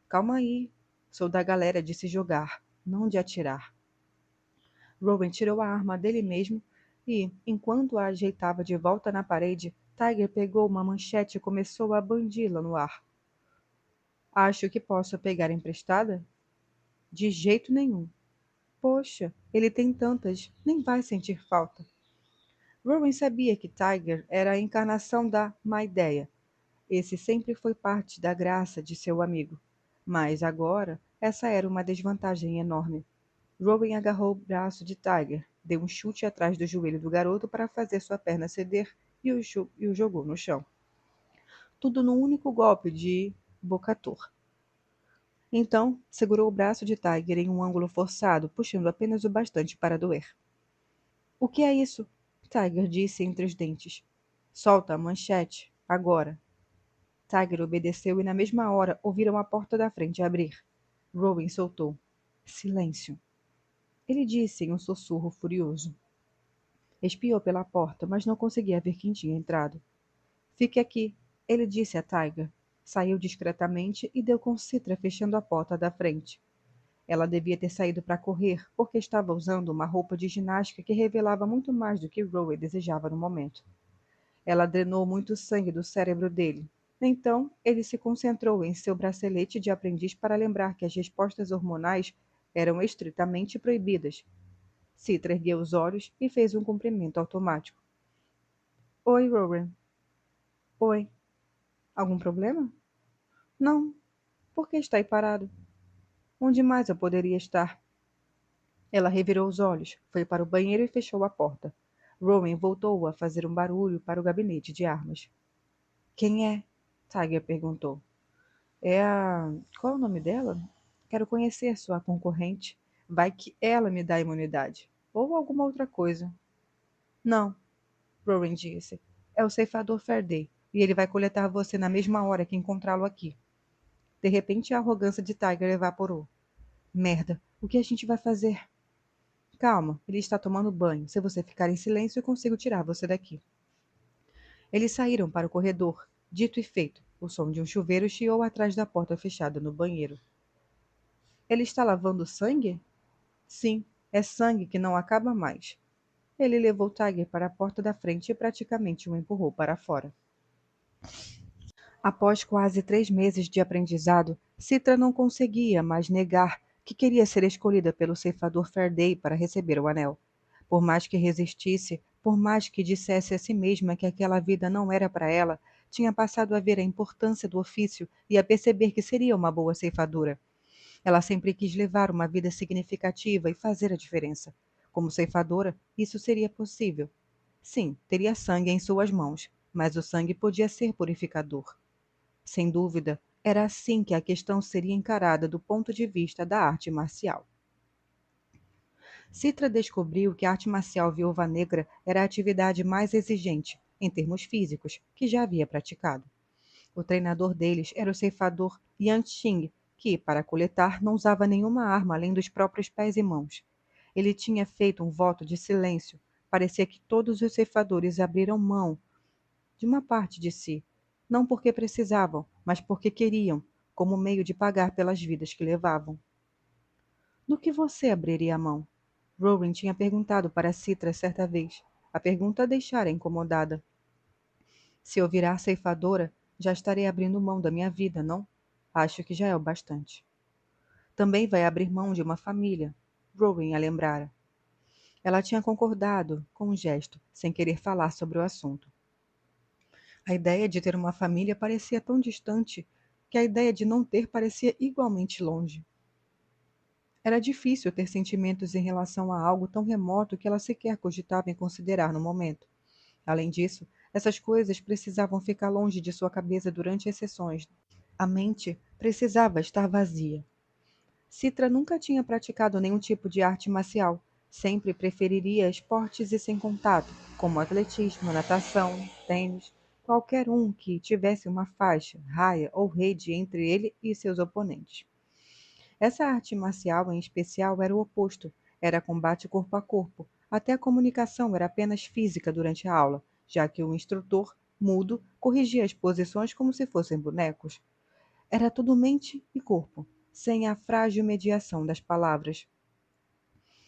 Calma aí. Sou da galera de se jogar, não de atirar. Rowan tirou a arma dele mesmo e, enquanto a ajeitava de volta na parede, Tiger pegou uma manchete e começou a bandi-la no ar. Acho que posso pegar emprestada? De jeito nenhum. Poxa, ele tem tantas, nem vai sentir falta. Rowan sabia que Tiger era a encarnação da má ideia. Esse sempre foi parte da graça de seu amigo. Mas agora, essa era uma desvantagem enorme. Rowan agarrou o braço de Tiger, deu um chute atrás do joelho do garoto para fazer sua perna ceder e o jogou no chão. Tudo num único golpe de bocator. Então, segurou o braço de Tiger em um ângulo forçado, puxando apenas o bastante para doer. O que é isso? Tiger disse entre os dentes. Solta a manchete, agora. Tiger obedeceu e na mesma hora ouviram a porta da frente abrir. Rowan soltou. Silêncio. Ele disse em um sussurro furioso. Espiou pela porta, mas não conseguia ver quem tinha entrado. Fique aqui, ele disse a Tiger. Saiu discretamente e deu com Citra fechando a porta da frente. Ela devia ter saído para correr, porque estava usando uma roupa de ginástica que revelava muito mais do que Rowan desejava no momento. Ela drenou muito sangue do cérebro dele. Então, ele se concentrou em seu bracelete de aprendiz para lembrar que as respostas hormonais eram estritamente proibidas. Citra ergueu os olhos e fez um cumprimento automático. Oi, Rowan. Oi. Algum problema? Não. Por que está aí parado? Onde mais eu poderia estar? Ela revirou os olhos, foi para o banheiro e fechou a porta. Rowan voltou a fazer um barulho para o gabinete de armas. Quem é? Tiger perguntou. É a. Qual é o nome dela? Quero conhecer sua concorrente. Vai que ela me dá imunidade. Ou alguma outra coisa. Não, Rowan disse. É o ceifador Faraday, e ele vai coletar você na mesma hora que encontrá-lo aqui. De repente, a arrogância de Tiger evaporou. Merda, o que a gente vai fazer? Calma, ele está tomando banho. Se você ficar em silêncio, eu consigo tirar você daqui. Eles saíram para o corredor. Dito e feito, o som de um chuveiro chiou atrás da porta fechada no banheiro. Ele está lavando sangue? Sim, é sangue que não acaba mais. Ele levou Tiger para a porta da frente e praticamente o empurrou para fora. Após quase 3 meses de aprendizado, Citra não conseguia mais negar que queria ser escolhida pelo ceifador Faraday para receber o anel. Por mais que resistisse, por mais que dissesse a si mesma que aquela vida não era para ela, tinha passado a ver a importância do ofício e a perceber que seria uma boa ceifadora. Ela sempre quis levar uma vida significativa e fazer a diferença. Como ceifadora, isso seria possível. Sim, teria sangue em suas mãos, mas o sangue podia ser purificador. Sem dúvida, era assim que a questão seria encarada do ponto de vista da arte marcial. Citra descobriu que a arte marcial viúva negra era a atividade mais exigente, em termos físicos, que já havia praticado. O treinador deles era o ceifador Yan Xing, que, para coletar, não usava nenhuma arma além dos próprios pés e mãos. Ele tinha feito um voto de silêncio. Parecia que todos os ceifadores abriram mão de uma parte de si, não porque precisavam, mas porque queriam, como meio de pagar pelas vidas que levavam. No que você abriria a mão? Rowan tinha perguntado para Citra certa vez. A pergunta a deixara incomodada. Se eu virar ceifadora, já estarei abrindo mão da minha vida, não? Acho que já é o bastante. Também vai abrir mão de uma família, Rowan a lembrara. Ela tinha concordado, com um gesto, sem querer falar sobre o assunto. A ideia de ter uma família parecia tão distante que a ideia de não ter parecia igualmente longe. Era difícil ter sentimentos em relação a algo tão remoto que ela sequer cogitava em considerar no momento. Além disso, essas coisas precisavam ficar longe de sua cabeça durante as sessões. A mente precisava estar vazia. Citra nunca tinha praticado nenhum tipo de arte marcial. Sempre preferiria esportes e sem contato, como atletismo, natação, tênis, qualquer um que tivesse uma faixa, raia ou rede entre ele e seus oponentes. Essa arte marcial, em especial, era o oposto. Era combate corpo a corpo. Até a comunicação era apenas física durante a aula, já que o instrutor, mudo, corrigia as posições como se fossem bonecos. Era tudo mente e corpo, sem a frágil mediação das palavras.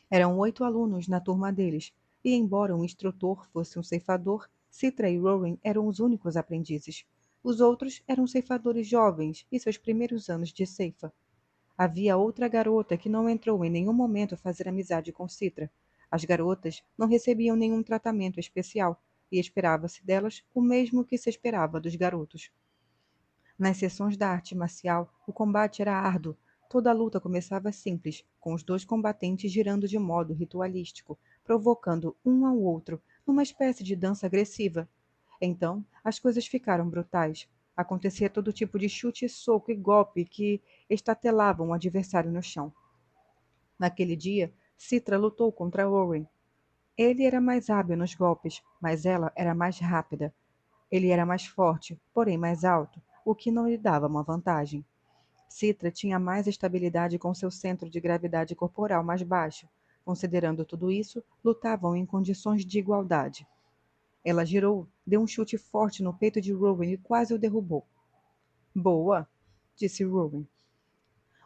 Eram 8 alunos na turma deles, e embora o instrutor fosse um ceifador, Citra e Rowan eram os únicos aprendizes. Os outros eram ceifadores jovens e seus primeiros anos de ceifa. Havia outra garota que não entrou em nenhum momento fazer amizade com Citra. As garotas não recebiam nenhum tratamento especial, e esperava-se delas o mesmo que se esperava dos garotos. Nas sessões da arte marcial, o combate era árduo. Toda a luta começava simples, com os dois combatentes girando de modo ritualístico, provocando um ao outro, numa espécie de dança agressiva. Então, as coisas ficaram brutais. Acontecia todo tipo de chute, soco e golpe que estatelavam o adversário no chão. Naquele dia, Citra lutou contra Owen. Ele era mais hábil nos golpes, mas ela era mais rápida. Ele era mais forte, porém mais alto, o que não lhe dava uma vantagem. Citra tinha mais estabilidade com seu centro de gravidade corporal mais baixo. Considerando tudo isso, lutavam em condições de igualdade. Ela girou, deu um chute forte no peito de Rowan e quase o derrubou. Boa, disse Rowan.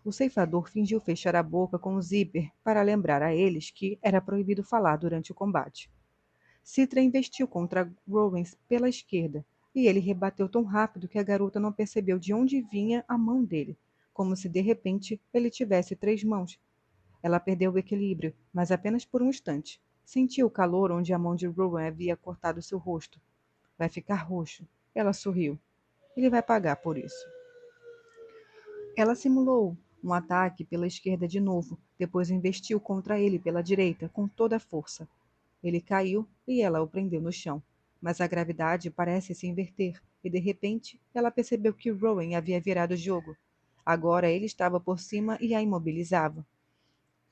O ceifador fingiu fechar a boca com o zíper para lembrar a eles que era proibido falar durante o combate. Citra investiu contra Rowan pela esquerda, e ele rebateu tão rápido que a garota não percebeu de onde vinha a mão dele, como se de repente ele tivesse 3 mãos. Ela perdeu o equilíbrio, mas apenas por um instante. Sentiu o calor onde a mão de Rowan havia cortado seu rosto. Vai ficar roxo. Ela sorriu. Ele vai pagar por isso. Ela simulou um ataque pela esquerda de novo, depois investiu contra ele pela direita, com toda a força. Ele caiu e ela o prendeu no chão. Mas a gravidade parece se inverter, e de repente ela percebeu que Rowan havia virado o jogo. Agora ele estava por cima e a imobilizava.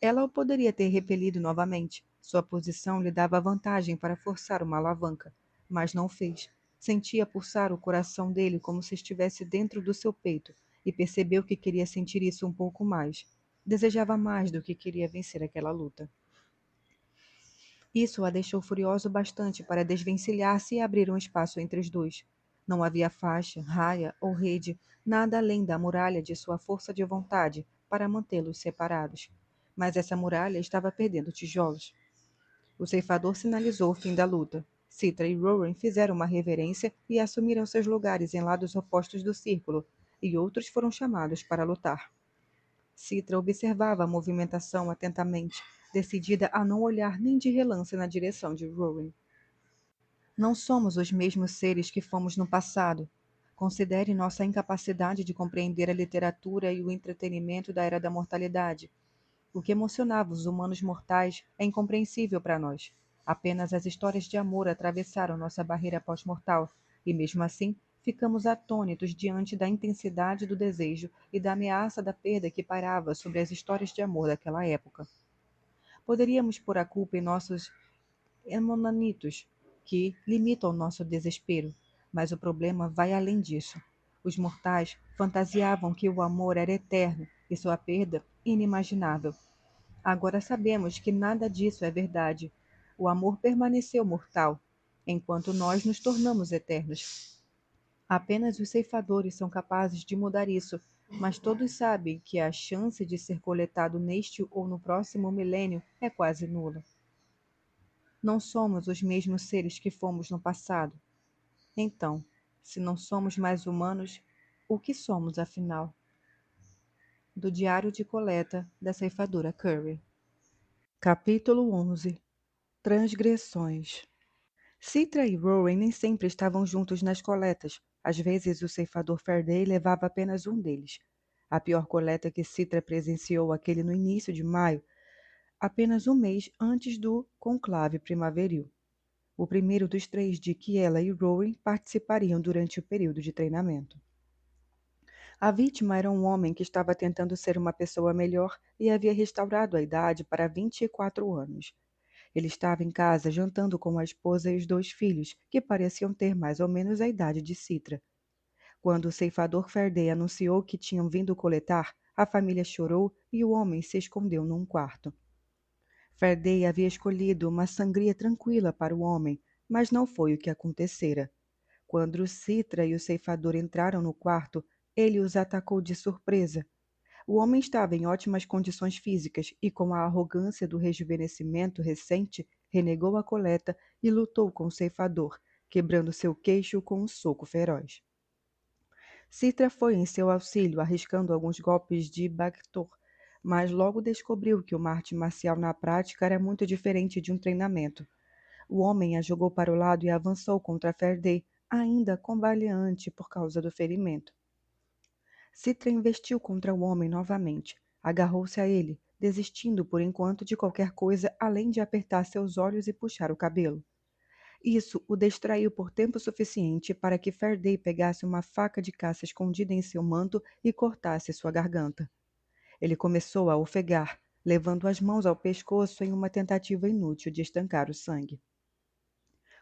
Ela o poderia ter repelido novamente. Sua posição lhe dava vantagem para forçar uma alavanca, mas não fez. Sentia pulsar o coração dele como se estivesse dentro do seu peito, e percebeu que queria sentir isso um pouco mais. Desejava mais do que queria vencer aquela luta. Isso a deixou furioso bastante para desvencilhar-se e abrir um espaço entre os dois. Não havia faixa, raia ou rede, nada além da muralha de sua força de vontade para mantê-los separados. Mas essa muralha estava perdendo tijolos. O ceifador sinalizou o fim da luta. Citra e Rowan fizeram uma reverência e assumiram seus lugares em lados opostos do círculo, e outros foram chamados para lutar. Citra observava a movimentação atentamente, decidida a não olhar nem de relance na direção de Rowan. Não somos os mesmos seres que fomos no passado. Considere nossa incapacidade de compreender a literatura e o entretenimento da Era da Mortalidade. O que emocionava os humanos mortais é incompreensível para nós. Apenas as histórias de amor atravessaram nossa barreira pós-mortal, e mesmo assim ficamos atônitos diante da intensidade do desejo e da ameaça da perda que pairava sobre as histórias de amor daquela época. Poderíamos pôr a culpa em nossos hemonanitos, que limitam o nosso desespero, mas o problema vai além disso. Os mortais fantasiavam que o amor era eterno e sua perda inimaginável. Agora sabemos que nada disso é verdade. O amor permaneceu mortal, enquanto nós nos tornamos eternos. Apenas os ceifadores são capazes de mudar isso, mas todos sabem que a chance de ser coletado neste ou no próximo milênio é quase nula. Não somos os mesmos seres que fomos no passado. Então, se não somos mais humanos, o que somos afinal? Do Diário de Coleta da Ceifadora Curry. Capítulo 11. Transgressões. Citra e Rowan nem sempre estavam juntos nas coletas. Às vezes o ceifador Faraday levava apenas um deles. A pior coleta que Citra presenciou aquele no início de maio, apenas um mês antes do conclave primaveril. O primeiro dos três de que ela e Rowan participariam durante o período de treinamento. A vítima era um homem que estava tentando ser uma pessoa melhor e havia restaurado a idade para 24 anos. Ele estava em casa jantando com a esposa e os dois filhos, que pareciam ter mais ou menos a idade de Citra. Quando o ceifador Faraday anunciou que tinham vindo coletar, a família chorou e o homem se escondeu num quarto. Faraday havia escolhido uma sangria tranquila para o homem, mas não foi o que acontecera. Quando Citra e o ceifador entraram no quarto, ele os atacou de surpresa. O homem estava em ótimas condições físicas e, com a arrogância do rejuvenescimento recente, renegou a coleta e lutou com o ceifador, quebrando seu queixo com um soco feroz. Citra foi em seu auxílio, arriscando alguns golpes de Bactor, mas logo descobriu que uma arte marcial na prática era muito diferente de um treinamento. O homem a jogou para o lado e avançou contra Faraday, ainda combaleante por causa do ferimento. Citra investiu contra o homem novamente. Agarrou-se a ele, desistindo por enquanto de qualquer coisa além de apertar seus olhos e puxar o cabelo. Isso o distraiu por tempo suficiente para que Faraday pegasse uma faca de caça escondida em seu manto e cortasse sua garganta. Ele começou a ofegar, levando as mãos ao pescoço em uma tentativa inútil de estancar o sangue.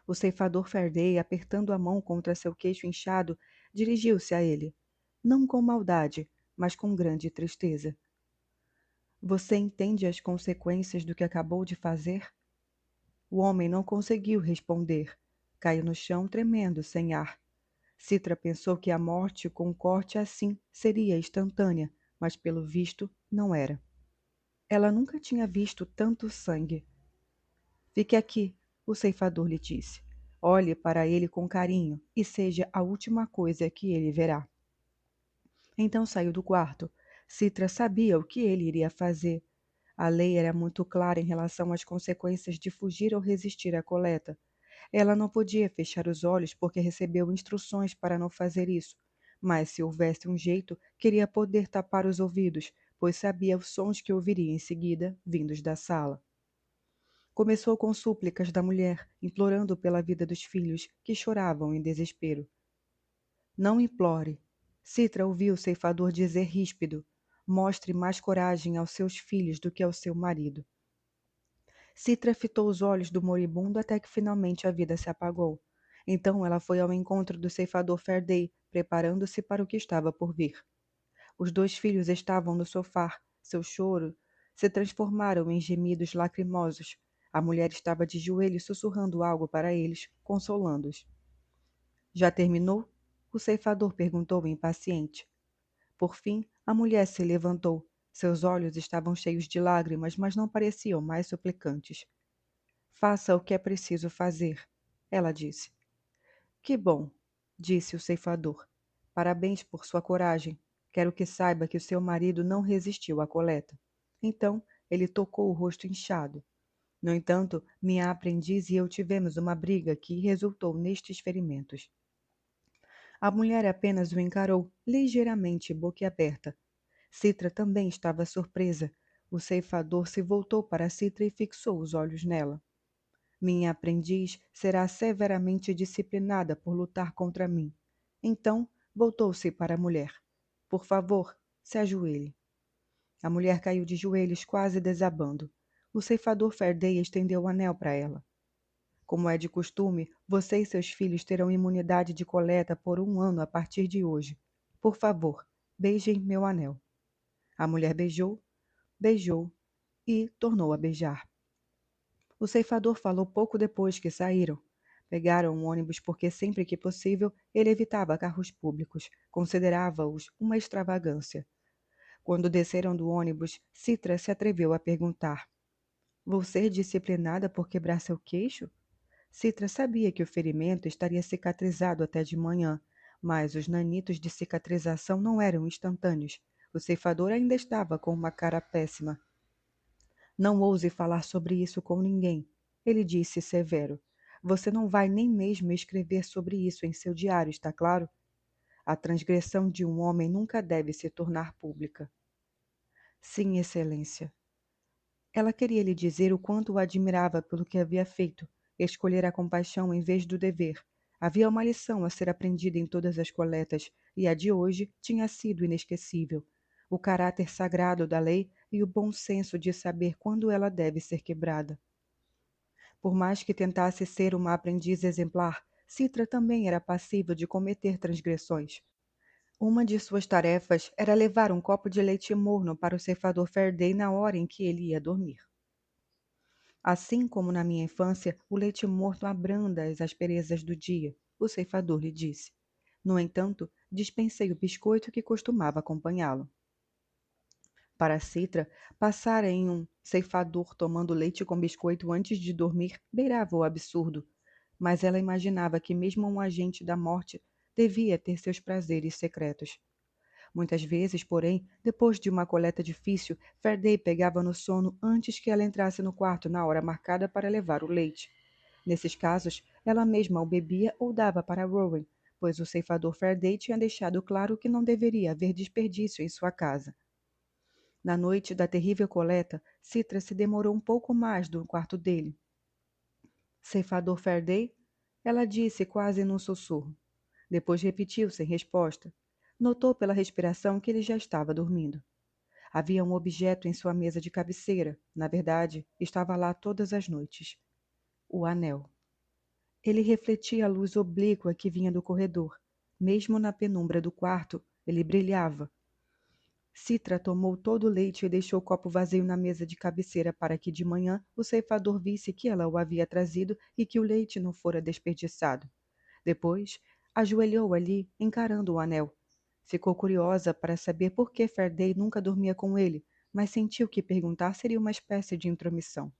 O ceifador Faraday, apertando a mão contra seu queixo inchado, dirigiu-se a ele. Não com maldade, mas com grande tristeza. Você entende as consequências do que acabou de fazer? O homem não conseguiu responder. Caiu no chão tremendo, sem ar. Citra pensou que a morte com um corte assim seria instantânea, mas pelo visto não era. Ela nunca tinha visto tanto sangue. Fique aqui, o ceifador lhe disse. Olhe para ele com carinho e seja a última coisa que ele verá. Então saiu do quarto. Citra sabia o que ele iria fazer. A lei era muito clara em relação às consequências de fugir ou resistir à coleta. Ela não podia fechar os olhos porque recebeu instruções para não fazer isso. Mas se houvesse um jeito, queria poder tapar os ouvidos, pois sabia os sons que ouviria em seguida, vindos da sala. Começou com súplicas da mulher, implorando pela vida dos filhos, que choravam em desespero. Não implore. Citra ouviu o ceifador dizer ríspido. Mostre mais coragem aos seus filhos do que ao seu marido. Citra fitou os olhos do moribundo até que finalmente a vida se apagou. Então ela foi ao encontro do ceifador Faraday, preparando-se para o que estava por vir. Os dois filhos estavam no sofá. Seu choro se transformaram em gemidos lacrimosos. A mulher estava de joelhos sussurrando algo para eles, consolando-os. Já terminou? O ceifador perguntou impaciente. Por fim, a mulher se levantou. Seus olhos estavam cheios de lágrimas, mas não pareciam mais suplicantes. Faça o que é preciso fazer, ela disse. Que bom, disse o ceifador. Parabéns por sua coragem. Quero que saiba que o seu marido não resistiu à coleta. Então, ele tocou o rosto inchado. No entanto, minha aprendiz e eu tivemos uma briga que resultou nestes ferimentos. A mulher apenas o encarou, ligeiramente boquiaberta. Citra também estava surpresa. O ceifador se voltou para Citra e fixou os olhos nela. Minha aprendiz será severamente disciplinada por lutar contra mim. Então, voltou-se para a mulher. Por favor, se ajoelhe. A mulher caiu de joelhos, quase desabando. O ceifador Faraday estendeu o anel para ela. Como é de costume, você e seus filhos terão imunidade de coleta por 1 ano a partir de hoje. Por favor, beijem meu anel. A mulher beijou, beijou e tornou a beijar. O ceifador falou pouco depois que saíram. Pegaram um ônibus porque sempre que possível ele evitava carros públicos, considerava-os uma extravagância. Quando desceram do ônibus, Citra se atreveu a perguntar: Vou ser disciplinada por quebrar seu queixo? Citra sabia que o ferimento estaria cicatrizado até de manhã, mas os nanitos de cicatrização não eram instantâneos. O ceifador ainda estava com uma cara péssima. Não ouse falar sobre isso com ninguém, ele disse severo. Você não vai nem mesmo escrever sobre isso em seu diário, está claro? A transgressão de um homem nunca deve se tornar pública. Sim, Excelência. Ela queria lhe dizer o quanto o admirava pelo que havia feito, escolher a compaixão em vez do dever. Havia uma lição a ser aprendida em todas as coletas, e a de hoje tinha sido inesquecível. O caráter sagrado da lei e o bom senso de saber quando ela deve ser quebrada. Por mais que tentasse ser uma aprendiz exemplar, Citra também era passível de cometer transgressões. Uma de suas tarefas era levar um copo de leite morno para o ceifador Faraday na hora em que ele ia dormir. Assim como na minha infância, o leite morno abranda as asperezas do dia, o ceifador lhe disse. No entanto, dispensei o biscoito que costumava acompanhá-lo. Para Citra, passar em um ceifador tomando leite com biscoito antes de dormir beirava o absurdo, mas ela imaginava que mesmo um agente da morte devia ter seus prazeres secretos. Muitas vezes, porém, depois de uma coleta difícil, Faraday pegava no sono antes que ela entrasse no quarto na hora marcada para levar o leite. Nesses casos, ela mesma o bebia ou dava para Rowan, pois o ceifador Faraday tinha deixado claro que não deveria haver desperdício em sua casa. Na noite da terrível coleta, Citra se demorou um pouco mais no quarto dele. Ceifador Faraday? Ela disse quase num sussurro. Depois repetiu sem resposta. Notou pela respiração que ele já estava dormindo. Havia um objeto em sua mesa de cabeceira. Na verdade, estava lá todas as noites. O anel. Ele refletia a luz oblíqua que vinha do corredor. Mesmo na penumbra do quarto, ele brilhava. Citra tomou todo o leite e deixou o copo vazio na mesa de cabeceira para que de manhã o ceifador visse que ela o havia trazido e que o leite não fora desperdiçado. Depois, ajoelhou ali, encarando o anel. Ficou curiosa para saber por que Faraday nunca dormia com ele, mas sentiu que perguntar seria uma espécie de intromissão.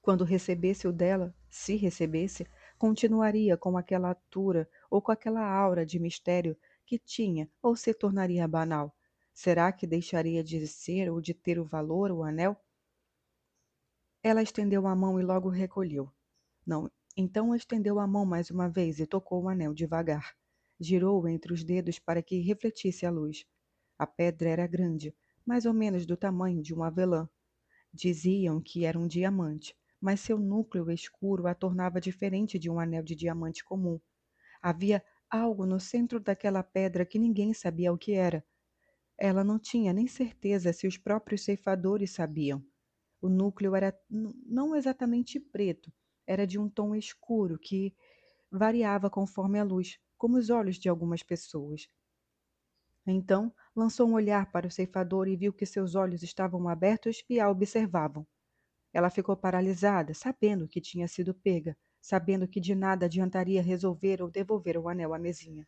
Quando recebesse o dela, se recebesse, continuaria com aquela altura ou com aquela aura de mistério que tinha ou se tornaria banal. Será que deixaria de ser ou de ter o valor o anel? Ela estendeu a mão e logo recolheu. Não, então estendeu a mão mais uma vez e tocou o anel devagar. Girou-o entre os dedos para que refletisse a luz. A pedra era grande, mais ou menos do tamanho de um avelã. Diziam que era um diamante, mas seu núcleo escuro a tornava diferente de um anel de diamante comum. Havia algo no centro daquela pedra que ninguém sabia o que era. Ela não tinha nem certeza se os próprios ceifadores sabiam. O núcleo era não exatamente preto, era de um tom escuro que variava conforme a luz, como os olhos de algumas pessoas. Então, lançou um olhar para o ceifador e viu que seus olhos estavam abertos e a observavam. Ela ficou paralisada, sabendo que tinha sido pega, sabendo que de nada adiantaria resolver ou devolver o anel à mesinha.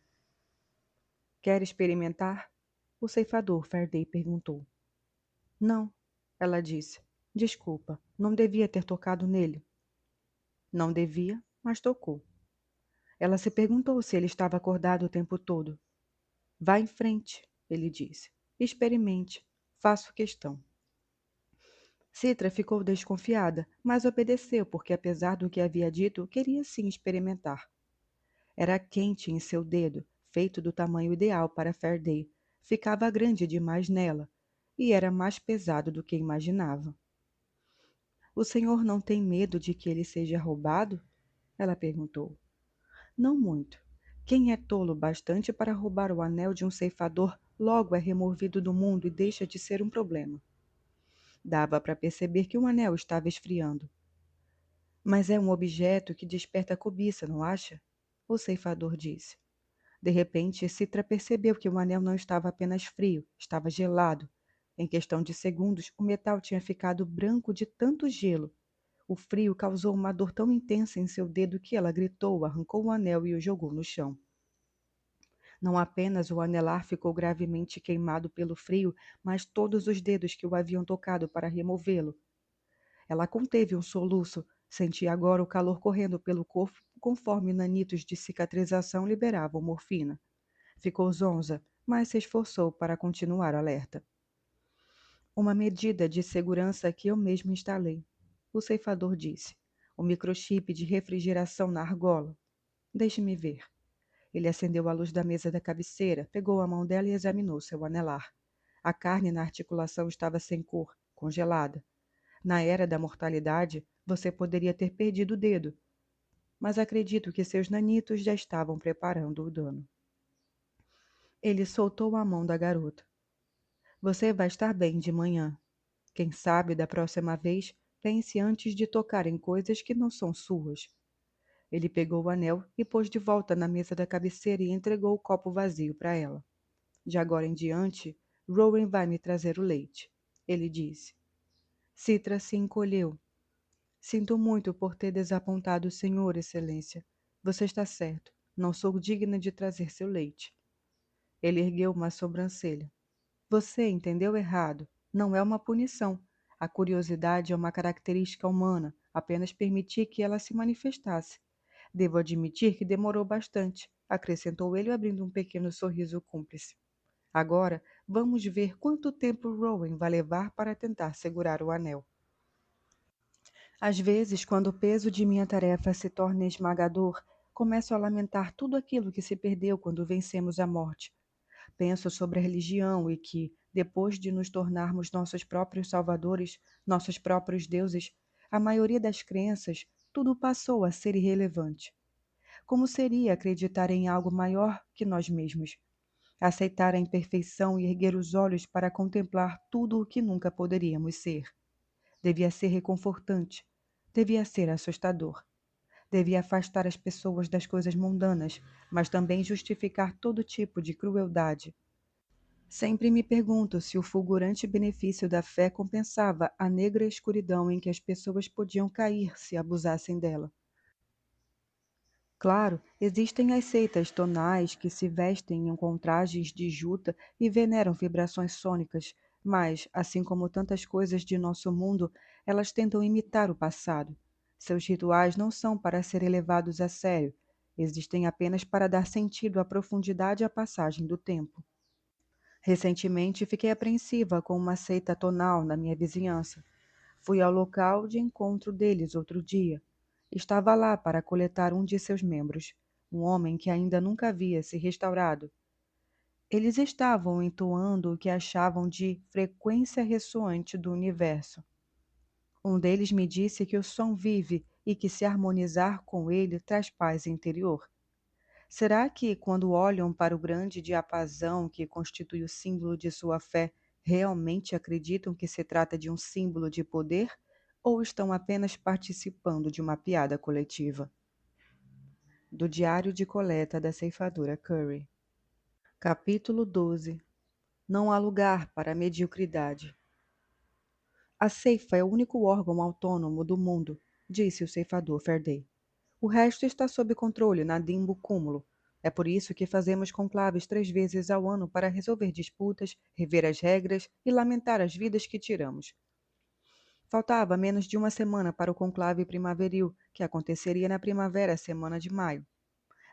Quer experimentar? O ceifador Faraday perguntou. Não, ela disse. Desculpa, não devia ter tocado nele. Não devia, mas tocou. Ela se perguntou se ele estava acordado o tempo todo. Vá em frente, ele disse. Experimente. Faço questão. Citra ficou desconfiada, mas obedeceu porque, apesar do que havia dito, queria sim experimentar. Era quente em seu dedo, feito do tamanho ideal para Faraday. Ficava grande demais nela, e era mais pesado do que imaginava. O senhor não tem medo de que ele seja roubado? Ela perguntou. Não muito. Quem é tolo bastante para roubar o anel de um ceifador logo é removido do mundo e deixa de ser um problema. Dava para perceber que o anel estava esfriando. Mas é um objeto que desperta cobiça, não acha? O ceifador disse. De repente, Citra percebeu que o anel não estava apenas frio, estava gelado. Em questão de segundos, o metal tinha ficado branco de tanto gelo. O frio causou uma dor tão intensa em seu dedo que ela gritou, arrancou o anel e o jogou no chão. Não apenas o anelar ficou gravemente queimado pelo frio, mas todos os dedos que o haviam tocado para removê-lo. Ela conteve um soluço, sentia agora o calor correndo pelo corpo conforme nanitos de cicatrização liberavam morfina. Ficou zonza, mas se esforçou para continuar alerta. Uma medida de segurança que eu mesmo instalei, o ceifador disse. O microchip de refrigeração na argola. Deixe-me ver. Ele acendeu a luz da mesa da cabeceira, pegou a mão dela e examinou seu anelar. A carne na articulação estava sem cor, congelada. Na era da mortalidade, você poderia ter perdido o dedo, mas acredito que seus nanitos já estavam preparando o dano. Ele soltou a mão da garota. Você vai estar bem de manhã. Quem sabe, da próxima vez, pense antes de tocar em coisas que não são suas. Ele pegou o anel e pôs de volta na mesa da cabeceira e entregou o copo vazio para ela. De agora em diante, Rowan vai me trazer o leite, ele disse. Citra se encolheu. Sinto muito por ter desapontado o senhor, excelência. Você está certo. Não sou digna de trazer seu leite. Ele ergueu uma sobrancelha. Você entendeu errado. Não é uma punição. A curiosidade é uma característica humana. Apenas permiti que ela se manifestasse. Devo admitir que demorou bastante, acrescentou ele abrindo um pequeno sorriso cúmplice. Agora, vamos ver quanto tempo Rowan vai levar para tentar segurar o anel. Às vezes, quando o peso de minha tarefa se torna esmagador, começo a lamentar tudo aquilo que se perdeu quando vencemos a morte. Penso sobre a religião e que, depois de nos tornarmos nossos próprios salvadores, nossos próprios deuses, a maioria das crenças, tudo passou a ser irrelevante. Como seria acreditar em algo maior que nós mesmos? Aceitar a imperfeição e erguer os olhos para contemplar tudo o que nunca poderíamos ser. Devia ser reconfortante. Devia ser assustador. Devia afastar as pessoas das coisas mundanas, mas também justificar todo tipo de crueldade. Sempre me pergunto se o fulgurante benefício da fé compensava a negra escuridão em que as pessoas podiam cair se abusassem dela. Claro, existem as seitas tonais que se vestem com trajes de juta e veneram vibrações sônicas, mas, assim como tantas coisas de nosso mundo, elas tentam imitar o passado. Seus rituais não são para serem levados a sério, existem apenas para dar sentido à profundidade à passagem do tempo. Recentemente fiquei apreensiva com uma seita tonal na minha vizinhança. Fui ao local de encontro deles outro dia. Estava lá para coletar um de seus membros, um homem que ainda nunca havia se restaurado. Eles estavam entoando o que achavam de frequência ressoante do universo. Um deles me disse que o som vive e que se harmonizar com ele traz paz interior. Será que, quando olham para o grande diapasão que constitui o símbolo de sua fé, realmente acreditam que se trata de um símbolo de poder ou estão apenas participando de uma piada coletiva? Do Diário de Coleta da Ceifadora Curry. Capítulo 12. Não há lugar para a mediocridade. A ceifa é o único órgão autônomo do mundo, disse o ceifador Faraday. O resto está sob controle na Dimbo Cúmulo. É por isso que fazemos conclaves 3 vezes ao ano para resolver disputas, rever as regras e lamentar as vidas que tiramos. Faltava menos de uma semana para o conclave primaveril, que aconteceria na primavera, semana de maio.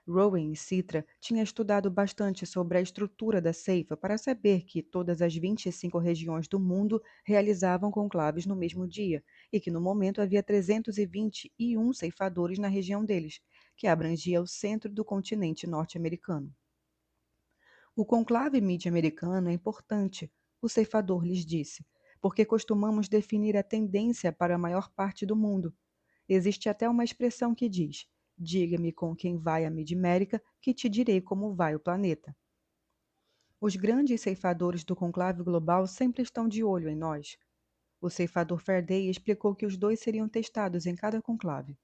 Rowan e Citra tinham estudado bastante sobre a estrutura da ceifa para saber que todas as 25 regiões do mundo realizavam conclaves no mesmo dia e que no momento havia 321 ceifadores na região deles, que abrangia o centro do continente norte-americano. O conclave mídia-americano é importante, o ceifador lhes disse, porque costumamos definir a tendência para a maior parte do mundo. Existe até uma expressão que diz: diga-me com quem vai a Midimérica, que te direi como vai o planeta. Os grandes ceifadores do conclave global sempre estão de olho em nós. O ceifador Faraday explicou que os dois seriam testados em cada conclave.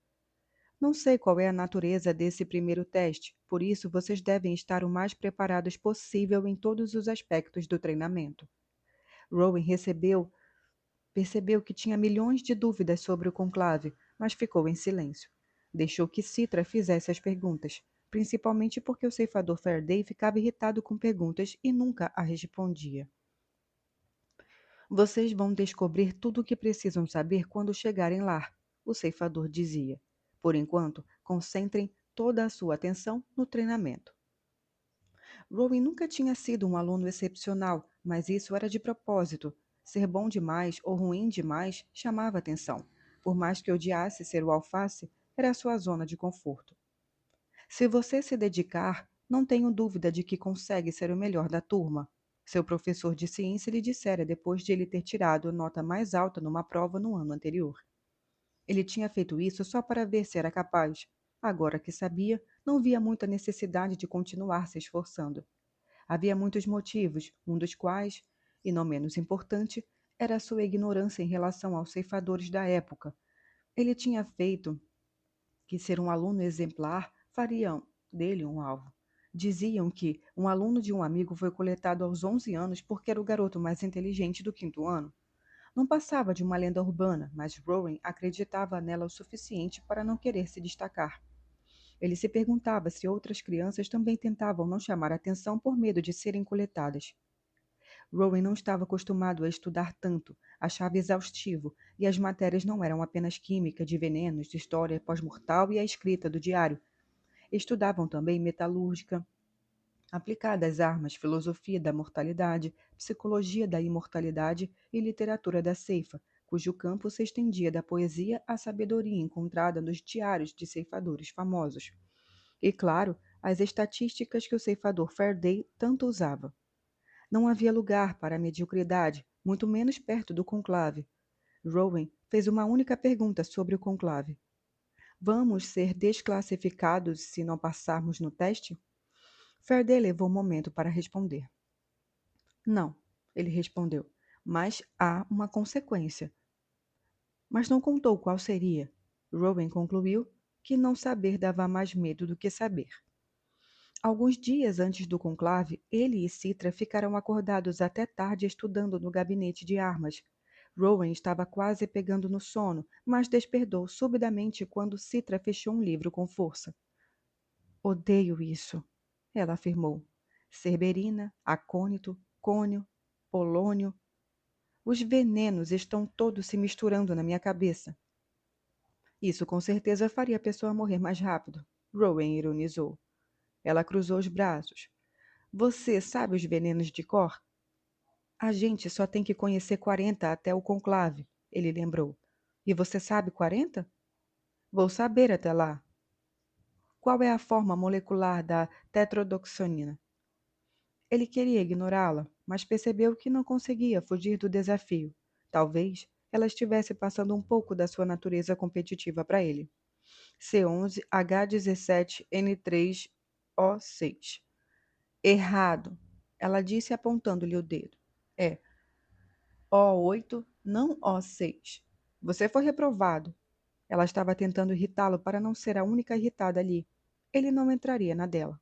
Não sei qual é a natureza desse primeiro teste, por isso vocês devem estar o mais preparados possível em todos os aspectos do treinamento. Rowan percebeu que tinha milhões de dúvidas sobre o conclave, mas ficou em silêncio. Deixou que Citra fizesse as perguntas, principalmente porque o ceifador Faraday ficava irritado com perguntas e nunca a respondia. Vocês vão descobrir tudo o que precisam saber quando chegarem lá, o ceifador dizia. Por enquanto, concentrem toda a sua atenção no treinamento. Rowan nunca tinha sido um aluno excepcional, mas isso era de propósito. Ser bom demais ou ruim demais chamava atenção. Por mais que odiasse ser o alface, era a sua zona de conforto. Se você se dedicar, não tenho dúvida de que consegue ser o melhor da turma. Seu professor de ciência lhe dissera depois de ele ter tirado a nota mais alta numa prova no ano anterior. Ele tinha feito isso só para ver se era capaz. Agora que sabia, não via muita necessidade de continuar se esforçando. Havia muitos motivos, um dos quais, e não menos importante, era a sua ignorância em relação aos ceifadores da época. Ele tinha feito que ser um aluno exemplar faria dele um alvo. Diziam que um aluno de um amigo foi coletado aos 11 anos porque era o garoto mais inteligente do quinto ano. Não passava de uma lenda urbana, mas Rowan acreditava nela o suficiente para não querer se destacar. Ele se perguntava se outras crianças também tentavam não chamar atenção por medo de serem coletadas. Rowan não estava acostumado a estudar tanto, achava exaustivo, e as matérias não eram apenas química, de venenos, história pós-mortal e a escrita do diário. Estudavam também metalúrgica, aplicada às armas, filosofia da mortalidade, psicologia da imortalidade e literatura da ceifa, cujo campo se estendia da poesia à sabedoria encontrada nos diários de ceifadores famosos. E, claro, as estatísticas que o ceifador Faraday tanto usava. Não havia lugar para a mediocridade, muito menos perto do conclave. Rowan fez uma única pergunta sobre o conclave. Vamos ser desclassificados se não passarmos no teste? Faraday levou um momento para responder. Não, ele respondeu, mas há uma consequência. Mas não contou qual seria. Rowan concluiu que não saber dava mais medo do que saber. Alguns dias antes do conclave, ele e Citra ficaram acordados até tarde estudando no gabinete de armas. Rowan estava quase pegando no sono, mas despertou subitamente quando Citra fechou um livro com força. Odeio isso, ela afirmou. Cerberina, acônito, cônio, polônio. Os venenos estão todos se misturando na minha cabeça. Isso com certeza faria a pessoa morrer mais rápido, Rowan ironizou. Ela cruzou os braços. Você sabe os venenos de cor? A gente só tem que conhecer 40 até o conclave, ele lembrou. E você sabe 40? Vou saber até lá. Qual é a forma molecular da tetrodoxonina? Ele queria ignorá-la, mas percebeu que não conseguia fugir do desafio. Talvez ela estivesse passando um pouco da sua natureza competitiva para ele. C11H17N3O6. Errado, ela disse apontando-lhe o dedo. É O8, não O6. Você foi reprovado. Ela estava tentando irritá-lo para não ser a única irritada ali. Ele não entraria na dela.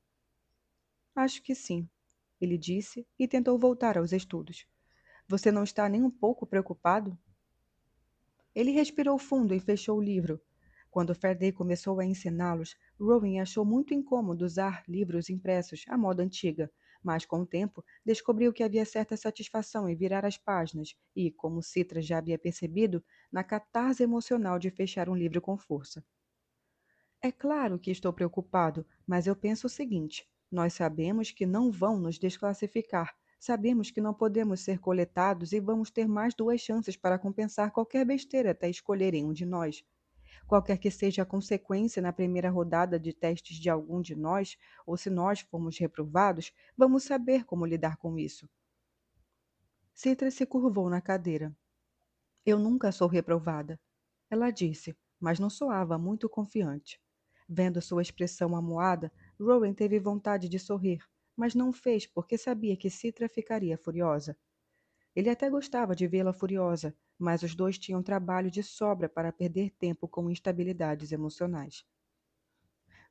Acho que sim, ele disse e tentou voltar aos estudos. Você não está nem um pouco preocupado? Ele respirou fundo e fechou o livro. Quando Faraday começou a ensiná-los, Rowan achou muito incômodo usar livros impressos à moda antiga, mas com o tempo descobriu que havia certa satisfação em virar as páginas e, como Citra já havia percebido, na catarse emocional de fechar um livro com força. É claro que estou preocupado, mas eu penso o seguinte: nós sabemos que não vão nos desclassificar. Sabemos que não podemos ser coletados e vamos ter mais duas chances para compensar qualquer besteira até escolherem um de nós. Qualquer que seja a consequência na primeira rodada de testes de algum de nós, ou se nós formos reprovados, vamos saber como lidar com isso. Citra se curvou na cadeira. Eu nunca sou reprovada, ela disse, mas não soava muito confiante. Vendo sua expressão amuada, Rowan teve vontade de sorrir, mas não o fez porque sabia que Citra ficaria furiosa. Ele até gostava de vê-la furiosa, mas os dois tinham trabalho de sobra para perder tempo com instabilidades emocionais.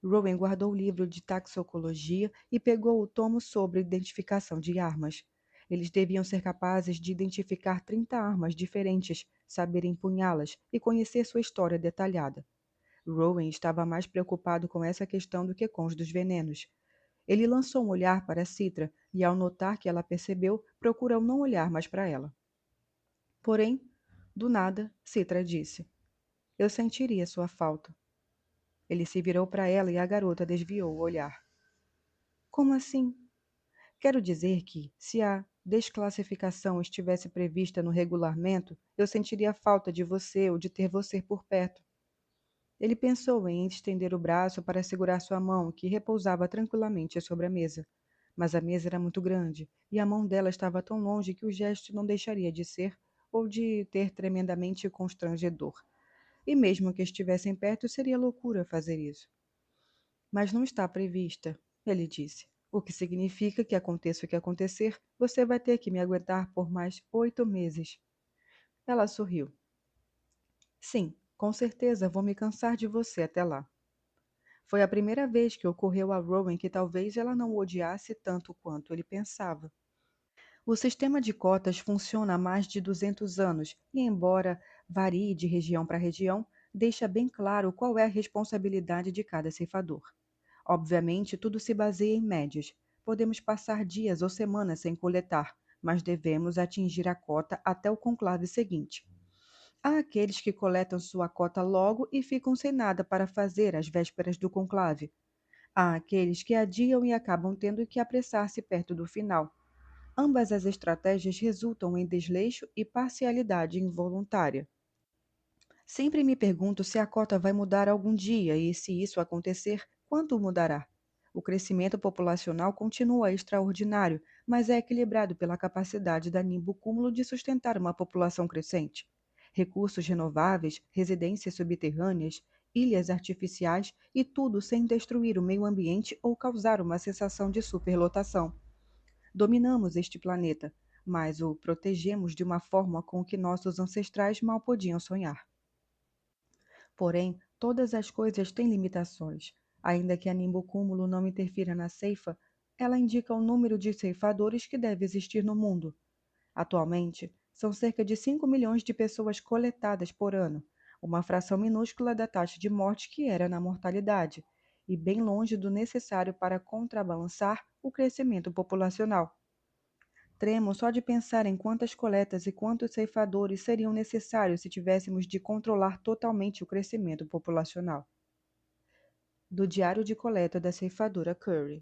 Rowan guardou o livro de taxicologia e pegou o tomo sobre identificação de armas. Eles deviam ser capazes de identificar 30 armas diferentes, saber empunhá-las e conhecer sua história detalhada. Rowan estava mais preocupado com essa questão do que com os dos venenos. Ele lançou um olhar para Citra e, ao notar que ela percebeu, procurou não olhar mais para ela. Porém, do nada, Citra disse: Eu sentiria sua falta. Ele se virou para ela e a garota desviou o olhar. Como assim? Quero dizer que, se a desclassificação estivesse prevista no regulamento, eu sentiria falta de você ou de ter você por perto. Ele pensou em estender o braço para segurar sua mão, que repousava tranquilamente sobre a mesa. Mas a mesa era muito grande, e a mão dela estava tão longe que o gesto não deixaria de ser, ou de ter tremendamente constrangedor. E mesmo que estivessem perto, seria loucura fazer isso. Mas não está prevista, ele disse. O que significa que aconteça o que acontecer, você vai ter que me aguentar por mais 8 meses. Ela sorriu. Sim, com certeza vou me cansar de você até lá. Foi a primeira vez que ocorreu a Rowan que talvez ela não o odiasse tanto quanto ele pensava. O sistema de cotas funciona há mais de 200 anos e, embora varie de região para região, deixa bem claro qual é a responsabilidade de cada ceifador. Obviamente, tudo se baseia em médias. Podemos passar dias ou semanas sem coletar, mas devemos atingir a cota até o conclave seguinte. Há aqueles que coletam sua cota logo e ficam sem nada para fazer às vésperas do conclave. Há aqueles que adiam e acabam tendo que apressar-se perto do final. Ambas as estratégias resultam em desleixo e parcialidade involuntária. Sempre me pergunto se a cota vai mudar algum dia e, se isso acontecer, quanto mudará. O crescimento populacional continua extraordinário, mas é equilibrado pela capacidade da nimbocúmulo de sustentar uma população crescente. Recursos renováveis, residências subterrâneas, ilhas artificiais e tudo sem destruir o meio ambiente ou causar uma sensação de superlotação. Dominamos este planeta, mas o protegemos de uma forma com que nossos ancestrais mal podiam sonhar. Porém, todas as coisas têm limitações. Ainda que a nimbocúmulo não interfira na ceifa, ela indica o número de ceifadores que deve existir no mundo. Atualmente, são cerca de 5 milhões de pessoas coletadas por ano, uma fração minúscula da taxa de morte que era na mortalidade, e bem longe do necessário para contrabalançar o crescimento populacional. Tremo só de pensar em quantas coletas e quantos ceifadores seriam necessários se tivéssemos de controlar totalmente o crescimento populacional. Do Diário de Coleta da Ceifadora Curry.